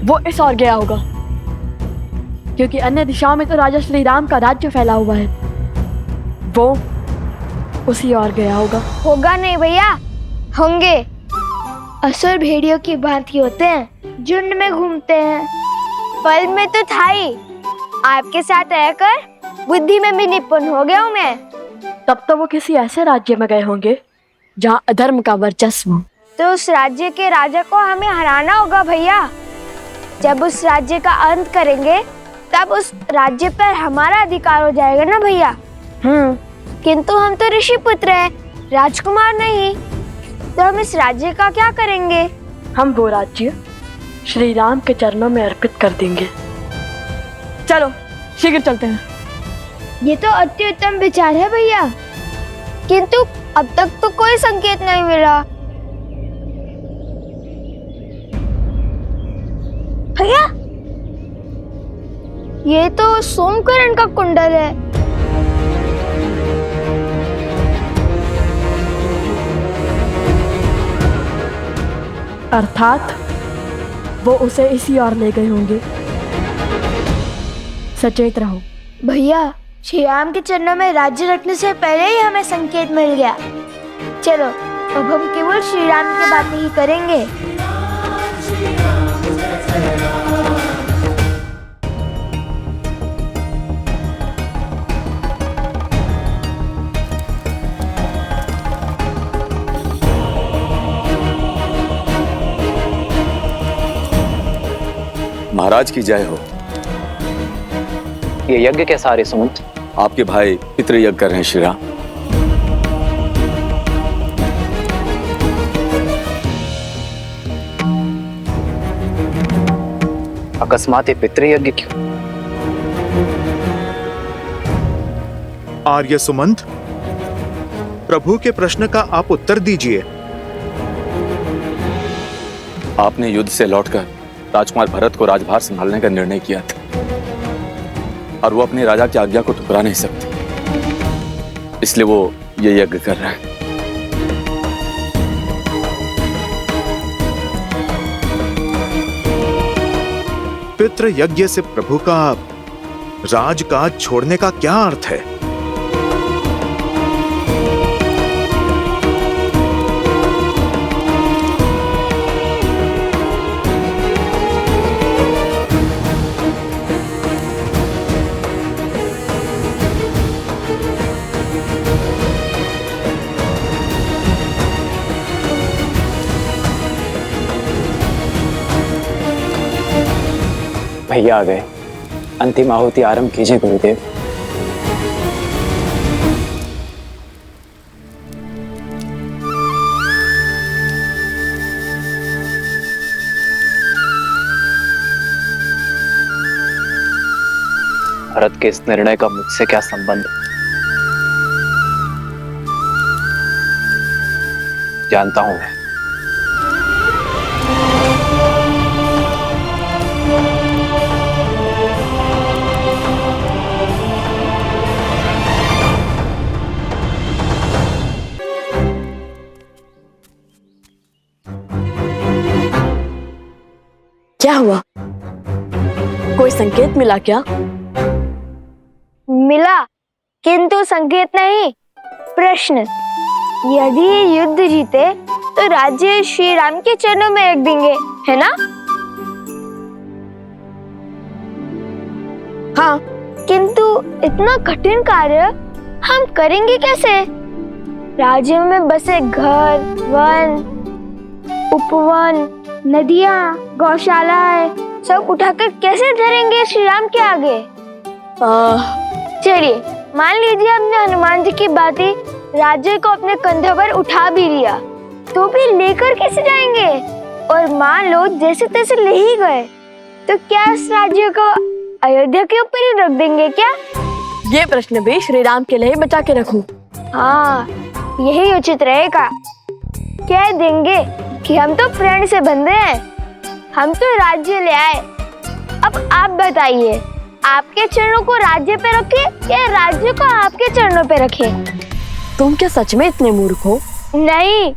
वो इस ओर गया होगा, क्योंकि अन्य दिशाओं में तो राजा श्री राम का राज्य फैला हुआ है। वो उसी ओर गया होगा। होगा नहीं भैया, होंगे। असुर भेड़ियों की भांति होते हैं, झुंड में घूमते हैं। पल में तो था ही, आपके साथ रहकर बुद्धि में भी निपुण हो गया हूँ मैं। तब तो वो किसी ऐसे राज्य में गए होंगे जहाँ अधर्म का वर्चस्व हो। तो उस राज्य के राजा को हमें हराना होगा भैया। जब उस राज्य का अंत करेंगे तब उस राज्य पर हमारा अधिकार हो जाएगा ना भैया। किंतु हम तो ऋषि पुत्र हैं, राजकुमार नहीं। तो हम इस राज्य का क्या करेंगे? हम वो राज्य श्री राम के चरणों में अर्पित कर देंगे। चलो शीघ्र चलते हैं। ये तो अति उत्तम विचार है भैया, किंतु अब तक तो कोई संकेत नहीं मिला। भैया, ये तो सोमकरण का कुंडल है। अर्थात वो उसे इसी ओर ले गए होंगे। सचेत रहो भैया। श्री राम के चरणों में राज्य रखने से पहले ही हमें संकेत मिल गया। चलो अब हम केवल श्री राम की बातें ही करेंगे। महाराज की जय हो। ये यज्ञ कैसा रे सुमंत? आपके भाई पितृ यज्ञ कर रहे हैं श्री राम। अकस्मात ये पितृयज्ञ क्यों? आर्य सुमंत, प्रभु के प्रश्न का आप उत्तर दीजिए। आपने युद्ध से लौटकर राजकुमार भरत को राजभार संभालने का निर्णय किया था, और वो अपने राजा की आज्ञा को ठुकरा नहीं सकते, इसलिए वो ये यज्ञ कर रहा है। पितृ यज्ञ से प्रभु का राजकाज छोड़ने का क्या अर्थ है? भैया आ गए। अंतिम आहुति आरंभ कीजिए गुरुदेव। भरत के इस निर्णय का मुझसे क्या संबंध? जानता हूं मैं। क्या हुआ? कोई संकेत मिला क्या? मिला, किंतु संकेत नहीं, प्रश्न। यदि युद्ध जीते तो राज्य श्री राम के चरणों में रख देंगे, है ना? हाँ, किंतु इतना कठिन कार्य हम करेंगे कैसे? राज्य में बसे घर, वन, उपवन, नदियाँ, गौशालाएं सब उठाकर कैसे धरेंगे श्री राम के आगे? चलिए मान लीजिए हमने हनुमान जी की बातें राज्य को अपने कंधों पर उठा भी लिया, तो भी लेकर कैसे जाएंगे? और मान लो जैसे तैसे ले ही गए, तो क्या इस राज्य को अयोध्या के ऊपर ही रख देंगे क्या? ये प्रश्न भी श्री राम के लिए बचा के रखूं। हाँ, यही उचित रहेगा। कह देंगे कि हम तो प्रण से बंधे हैं, हम तो राज्य ले आए। अब आप बताइए, आपके चरणों को राज्य पे रखे या राज्य को आपके चरणों पे रखे? तुम क्या सच में इतने मूर्ख हो? नहीं,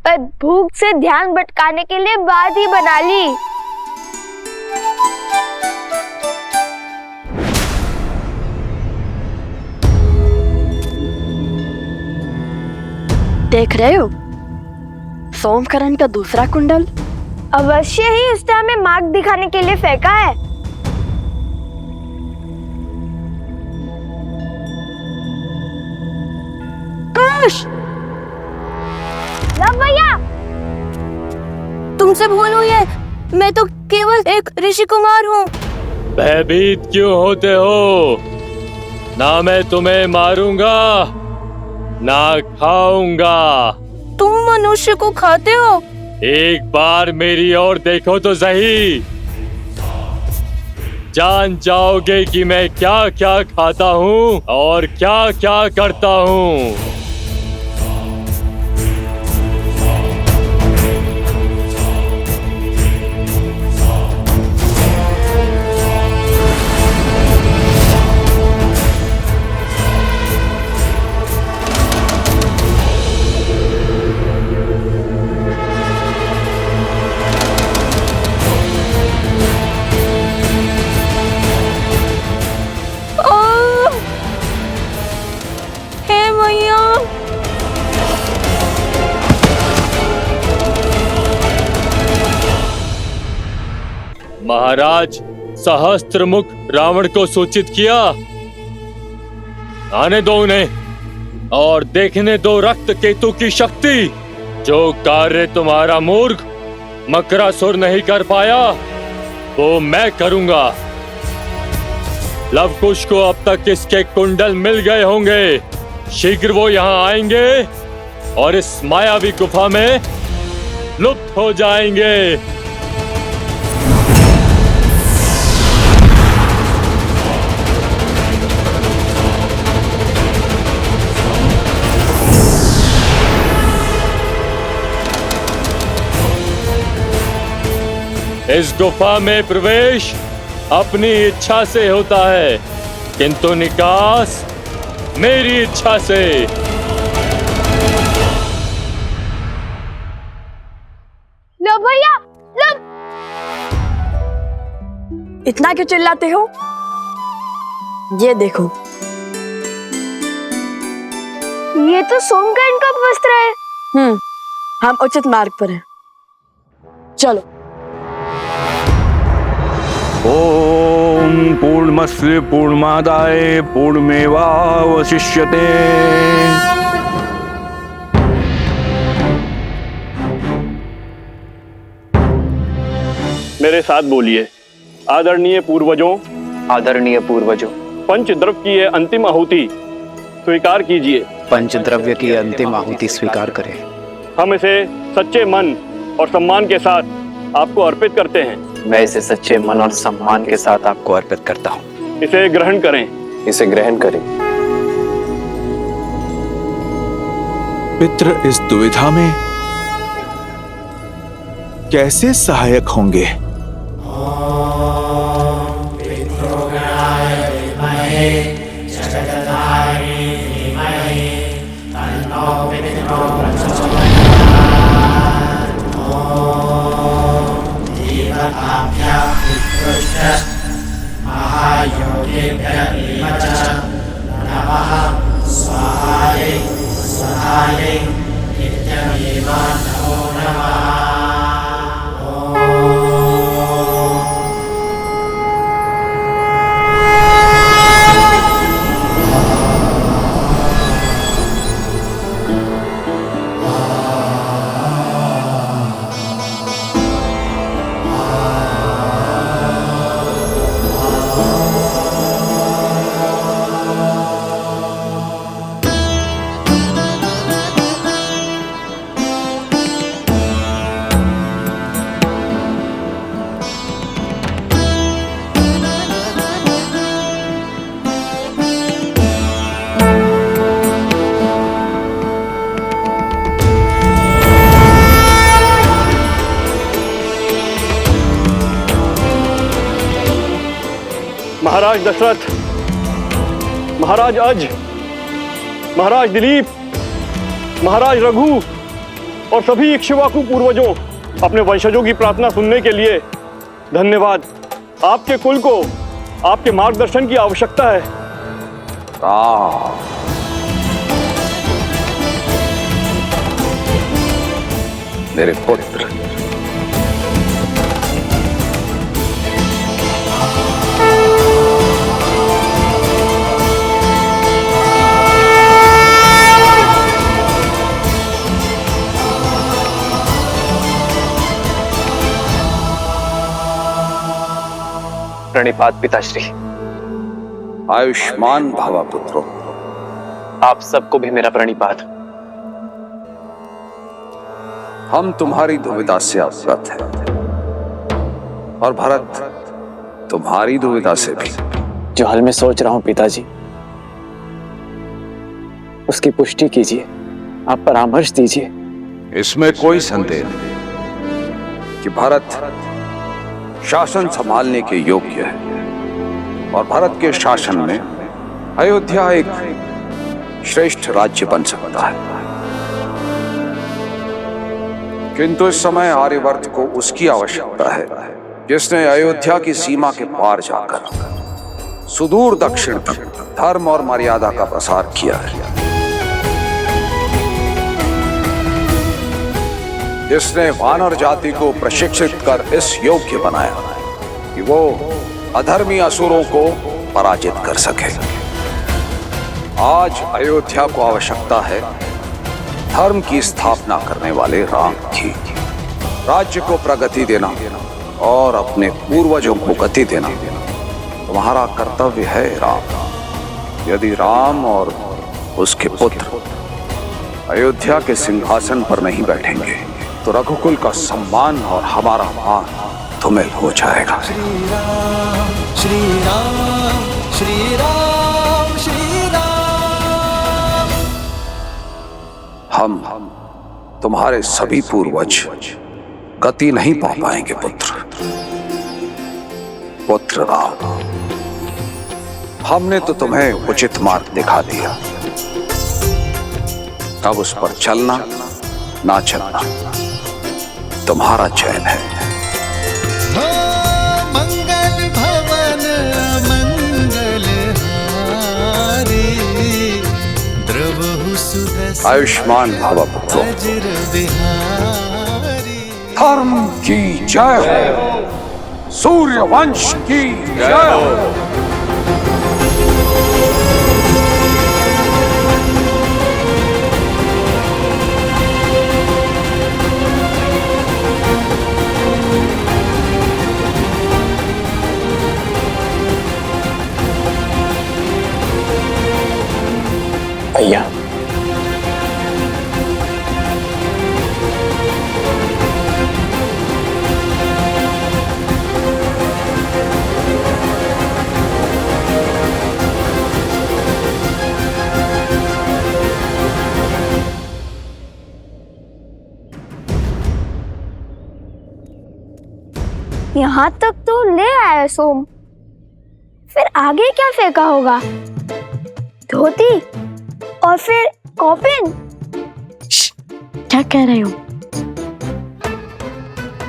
पर भूख से ध्यान भटकाने के लिए बात ही बना ली। देख रहे हो सोमकरण का दूसरा कुंडल? अवश्य ही उसने हमें मार्ग दिखाने के लिए फेंका है। कुश! लव भैया, तुमसे भूल हुई है, मैं तो केवल एक ऋषि कुमार हूँ। भयभीत क्यों होते हो? ना मैं तुम्हें मारूंगा ना खाऊंगा। तुम मनुष्य को खाते हो? एक बार मेरी ओर देखो तो सही, जान जाओगे कि मैं क्या क्या खाता हूँ और क्या क्या करता हूँ। महाराज सहस्त्रमुख रावण को सूचित किया, आने दो उन्हें और देखने दो रक्त केतु की शक्ति। जो कार्य तुम्हारा मूर्ख मकरासुर नहीं कर पाया वो मैं करूंगा। लवकुश को अब तक इसके कुंडल मिल गए होंगे, शीघ्र वो यहाँ आएंगे और इस मायावी गुफा में लुप्त हो जाएंगे। इस गुफा में प्रवेश अपनी इच्छा से होता है, किंतु निकास मेरी इच्छा से। लो भैया, लो। इतना क्यों चिल्लाते हो? ये देखो, ये तो सोमकर्ण का वस्त्र है। हम उचित मार्ग पर हैं। चलो। ओम पूर्णमस्य पूर्णमादाय पूर्णमेवावशिष्यते। मेरे साथ बोलिए। आदरणीय पूर्वजों, आदरणीय पूर्वजों, पंचद्रव्य की ये अंतिम आहुति स्वीकार कीजिए। पंचद्रव्य की अंतिम आहुति स्वीकार करें। हम इसे सच्चे मन और सम्मान के साथ आपको अर्पित करते हैं। मैं इसे सच्चे मन और सम्मान के साथ आपको अर्पित करता हूँ। इसे ग्रहण करें। इसे ग्रहण करें। पितृ इस दुविधा में कैसे सहायक होंगे? महाराज दशरथ, महाराज अज, महाराज दिलीप, महाराज रघु और सभी इक्ष्वाकु पूर्वजों, अपने वंशजों की प्रार्थना सुनने के लिए धन्यवाद। आपके कुल को आपके मार्गदर्शन की आवश्यकता है। मेरे पुत्र, प्रणिपात पिताश्री। आयुष्मान भव पुत्रो। आप सबको भी मेरा प्रणिपात। हम तुम्हारी दुविधा से अवगत हैं और भरत तुम्हारी दुविधा से भी। जो हाल में सोच रहा हूं पिताजी, उसकी पुष्टि कीजिए, आप परामर्श दीजिए। इसमें कोई संदेह नहीं कि भरत शासन संभालने के योग्य है और भरत के शासन में अयोध्या एक श्रेष्ठ राज्य बन सकता है। किंतु इस समय आर्यवर्त को उसकी आवश्यकता है जिसने अयोध्या की सीमा के पार जाकर सुदूर दक्षिण तक धर्म और मर्यादा का प्रसार किया है, जिसने वानर जाति को प्रशिक्षित कर इस योग्य बनाया कि वो अधर्मी असुरों को पराजित कर सके। आज अयोध्या को आवश्यकता है धर्म की स्थापना करने वाले राम की। राज्य को प्रगति देना और अपने पूर्वजों को गति देना तुम्हारा कर्तव्य है राम। यदि राम और उसके पुत्र अयोध्या के सिंहासन पर नहीं बैठेंगे तो रघुकुल का सम्मान और हमारा मान धूमिल हो जाएगा। श्री राम श्री राम श्री राम श्री राम। हम तुम्हारे सभी पूर्वज गति नहीं पा पाएंगे पुत्र राम। हमने तो तुम्हें उचित मार्ग दिखा दिया, अब उस पर चलना ना चलना तुम्हारा चयन है। मंगल भवन मंगल हारी, द्रवहु सुदर्शन आयुष्मान भव पुत्रो। वज्र बिहारी। धर्म की जय हो, सूर्य वंश की जय हो। भैया, यहाँ तक तो ले आया सोम, फिर आगे क्या फेंका होगा? धोती और फिर कॉपिन। क्या कह रहे हो?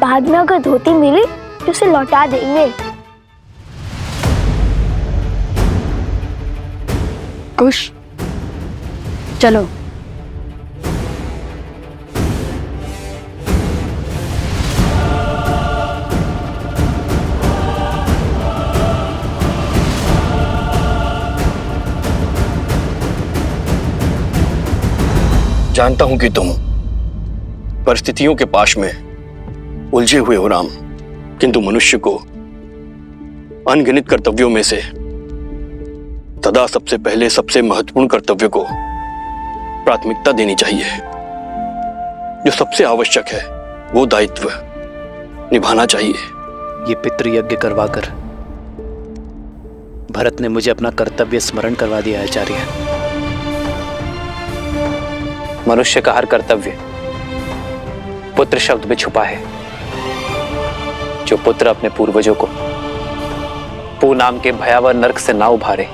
बाद में अगर धोती मिली तो उसे लौटा देंगे। कुश, चलो। जानता हूं कि तुम परिस्थितियों के पाश में उलझे हुए हो राम, किंतु मनुष्य को अनगिनत कर्तव्यों में से सदा सबसे पहले सबसे महत्वपूर्ण कर्तव्य को प्राथमिकता देनी चाहिए। जो सबसे आवश्यक है वो दायित्व निभाना चाहिए। ये पितृयज्ञ करवाकर भरत ने मुझे अपना कर्तव्य स्मरण करवा दिया है आचार्य। मनुष्य का हर कर्तव्य पुत्र शब्द में छुपा है। जो पुत्र अपने पूर्वजों को पू नाम के भयावह नर्क से ना उभारे,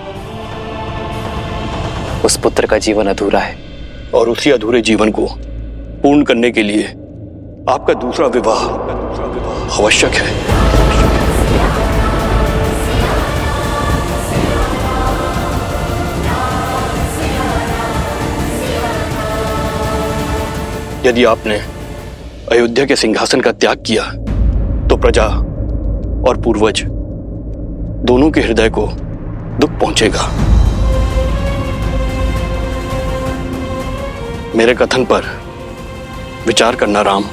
उस पुत्र का जीवन अधूरा है। और उसी अधूरे जीवन को पूर्ण करने के लिए आपका दूसरा विवाह आवश्यक है। यदि आपने अयोध्या के सिंहासन का त्याग किया तो प्रजा और पूर्वज दोनों के हृदय को दुख पहुंचेगा। मेरे कथन पर विचार करना राम।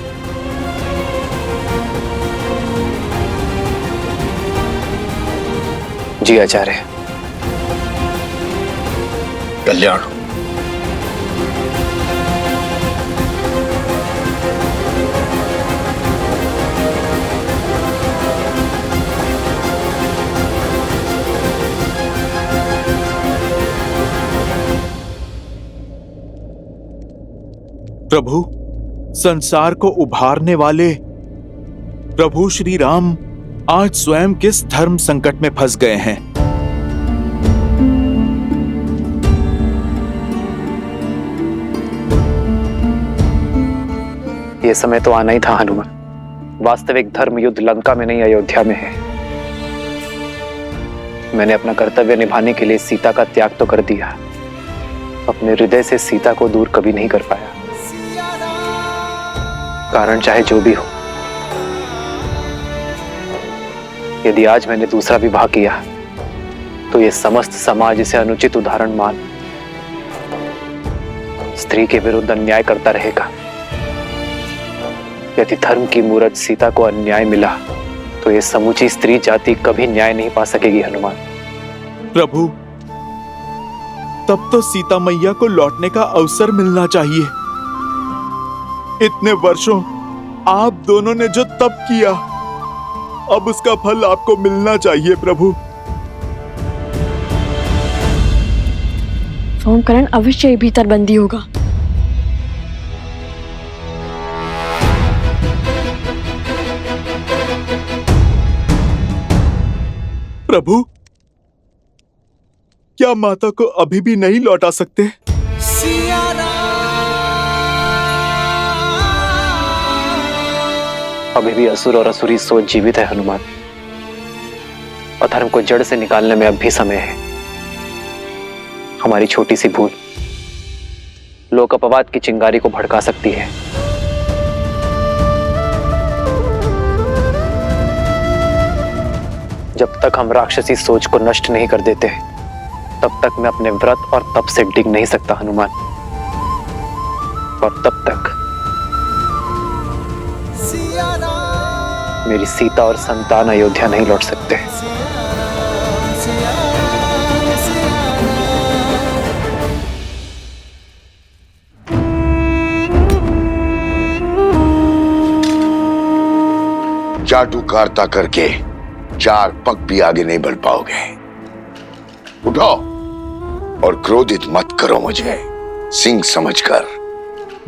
जी आचार्य। कल्याण। प्रभु, संसार को उभारने वाले प्रभु श्री राम आज स्वयं किस धर्म संकट में फंस गए हैं? ये समय तो आना ही था हनुमान। वास्तविक धर्म युद्ध लंका में नहीं, अयोध्या में है। मैंने अपना कर्तव्य निभाने के लिए सीता का त्याग तो कर दिया, अपने हृदय से सीता को दूर कभी नहीं कर पाया। कारण चाहे जो भी हो, यदि आज मैंने दूसरा विवाह किया तो ये समस्त समाज इसे अनुचित उदाहरण मान स्त्री के विरुद्ध अन्याय करता रहेगा। यदि धर्म की मूरत सीता को अन्याय मिला तो ये समूची स्त्री जाति कभी न्याय नहीं पा सकेगी हनुमान। प्रभु, तब तो सीता मैया को लौटने का अवसर मिलना चाहिए। इतने वर्षों आप दोनों ने जो तप किया, अब उसका फल आपको मिलना चाहिए प्रभु। सोमकरण अवश्य ही भीतर बंदी होगा। प्रभु, क्या माता को अभी भी नहीं लौटा सकते? अभी भी असुर और असुरी सोच जीवित है हनुमान। अधर्म को जड़ से निकालने में अब भी समय है। हमारी छोटी सी भूल लोक अपवाद की चिंगारी को भड़का सकती है। जब तक हम राक्षसी सोच को नष्ट नहीं कर देते, तब तक मैं अपने व्रत और तप से डिग नहीं सकता हनुमान। और तब तक मेरी सीता और संतान अयोध्या नहीं लौट सकते। चाटुकारिता करके 4 पग भी आगे नहीं बढ़ पाओगे। उठो और क्रोधित मत करो मुझे। सिंह समझकर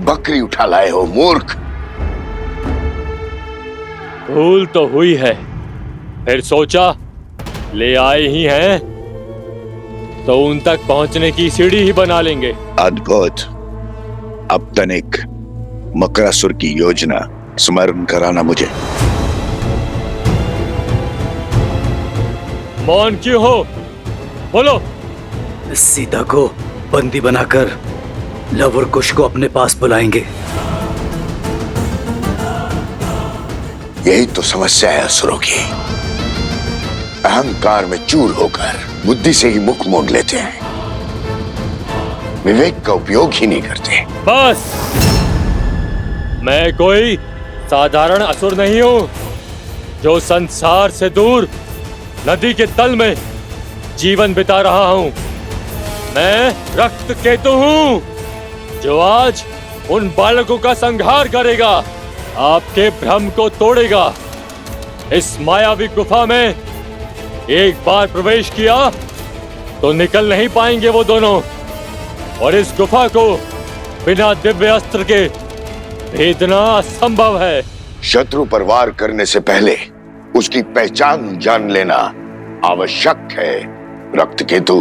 बकरी उठा लाए हो मूर्ख। भूल तो हुई है, फिर सोचा ले आए ही हैं तो उन तक पहुंचने की सीढ़ी ही बना लेंगे। अद्भुत। अब तनिक मकरासुर की योजना स्मरण कराना मुझे। मौन क्यों हो? बोलो। सीता को बंदी बनाकर लव और कुश को अपने पास बुलाएंगे। यही तो समस्या है असुरों की। अहंकार में चूर होकर बुद्धि से ही मुख मोड़ लेते हैं, विवेक का उपयोग ही नहीं करते। बस, मैं कोई साधारण असुर नहीं हूं जो संसार से दूर नदी के तल में जीवन बिता रहा हूं। मैं रक्त केतु हूं जो आज उन बालकों का संहार करेगा, आपके भ्रम को तोड़ेगा। इस मायावी गुफा में एक बार प्रवेश किया तो निकल नहीं पाएंगे वो दोनों, और इस गुफा को बिना दिव्य अस्त्र के भेदना असंभव है। शत्रु पर वार करने से पहले उसकी पहचान जान लेना आवश्यक है रक्त केतु।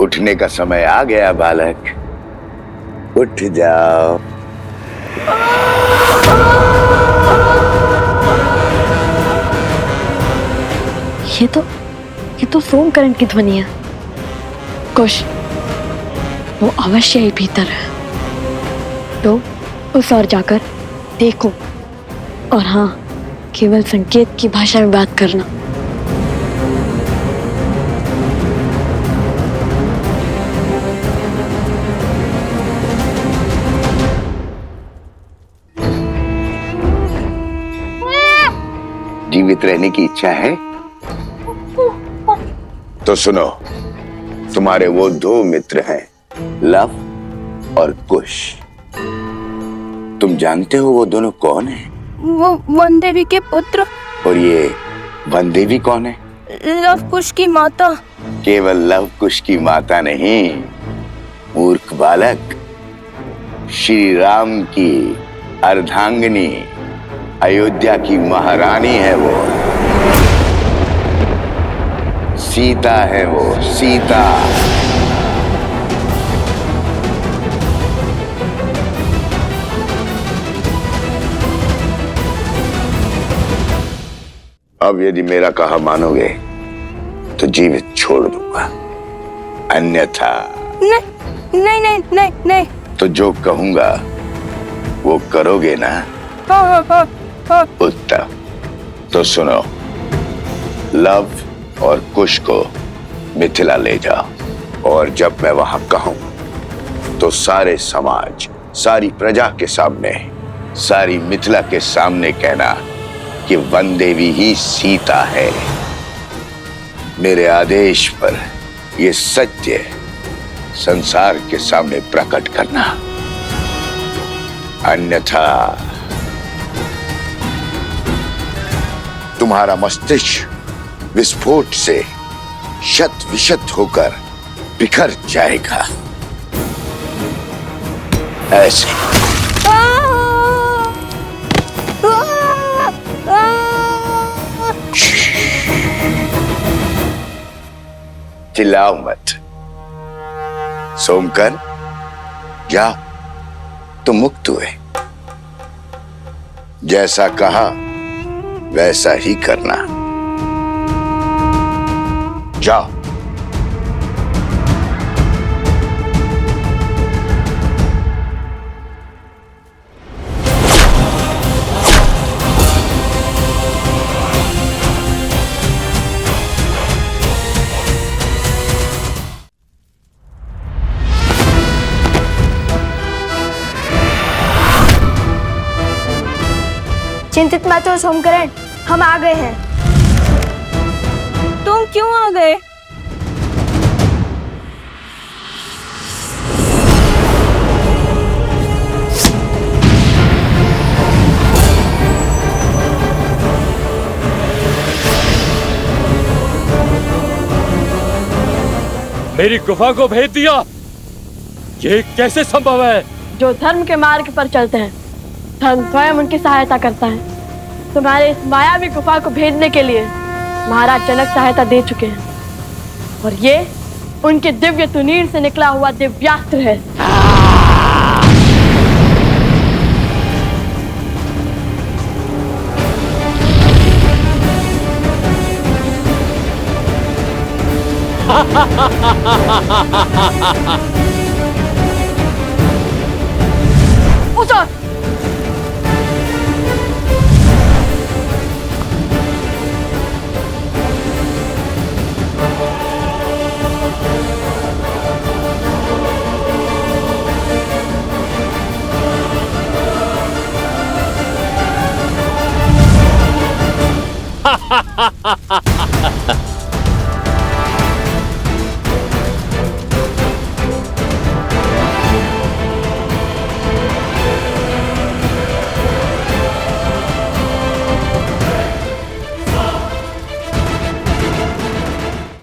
उठने का समय आ गया बालक, उठ जाओ। ये तो सोमकरण की ध्वनि है। कुश, वो अवश्य ही भीतर है। तो उस ओर जाकर देखो, और हाँ, केवल संकेत की भाषा में बात करना। जीवित रहने की इच्छा है तो सुनो, तुम्हारे वो दो मित्र हैं, लव और कुश। तुम जानते हो वो दोनों कौन हैं? वो वन देवी के पुत्र। और ये वन देवी कौन है? लव कुश की माता। केवल लव कुश की माता नहीं, मूर्ख बालक, श्री राम की अर्धांगिनी, अयोध्या की महारानी है वो। सीता है वो, सीता। अब यदि मेरा कहा मानोगे तो जीवित छोड़ दूंगा, अन्यथा नहीं। तो जो कहूंगा वो करोगे ना? हाँ। उत्तम। तो सुनो, लव और कुश को मिथिला ले जाओ, और जब मैं वहां कहूं तो सारे समाज, सारी प्रजा के सामने, सारी मिथिला के सामने कहना कि वन देवी ही सीता है। मेरे आदेश पर यह सत्य संसार के सामने प्रकट करना, अन्यथा तुम्हारा मस्तिष्क विस्फोट से शत विशत होकर बिखर जाएगा। ऐसे चिल्लाओ मत। सोमकर, जाओ, तुम मुक्त हुए। जैसा कहा वैसा ही करना। जाओ। चिंतित मत हो सोमकरण, हम आ गए हैं। तुम क्यों आ गए? मेरी गुफा को भेज दिया, ये कैसे संभव है? जो धर्म के मार्ग पर चलते हैं, धर्म स्वयं उनकी सहायता करता है। तुम्हारे इस मायावी गुफा को भेजने के लिए महाराज जनक सहायता दे चुके हैं, और ये उनके दिव्य तुनीर से निकला हुआ दिव्यास्त्र है। उठो!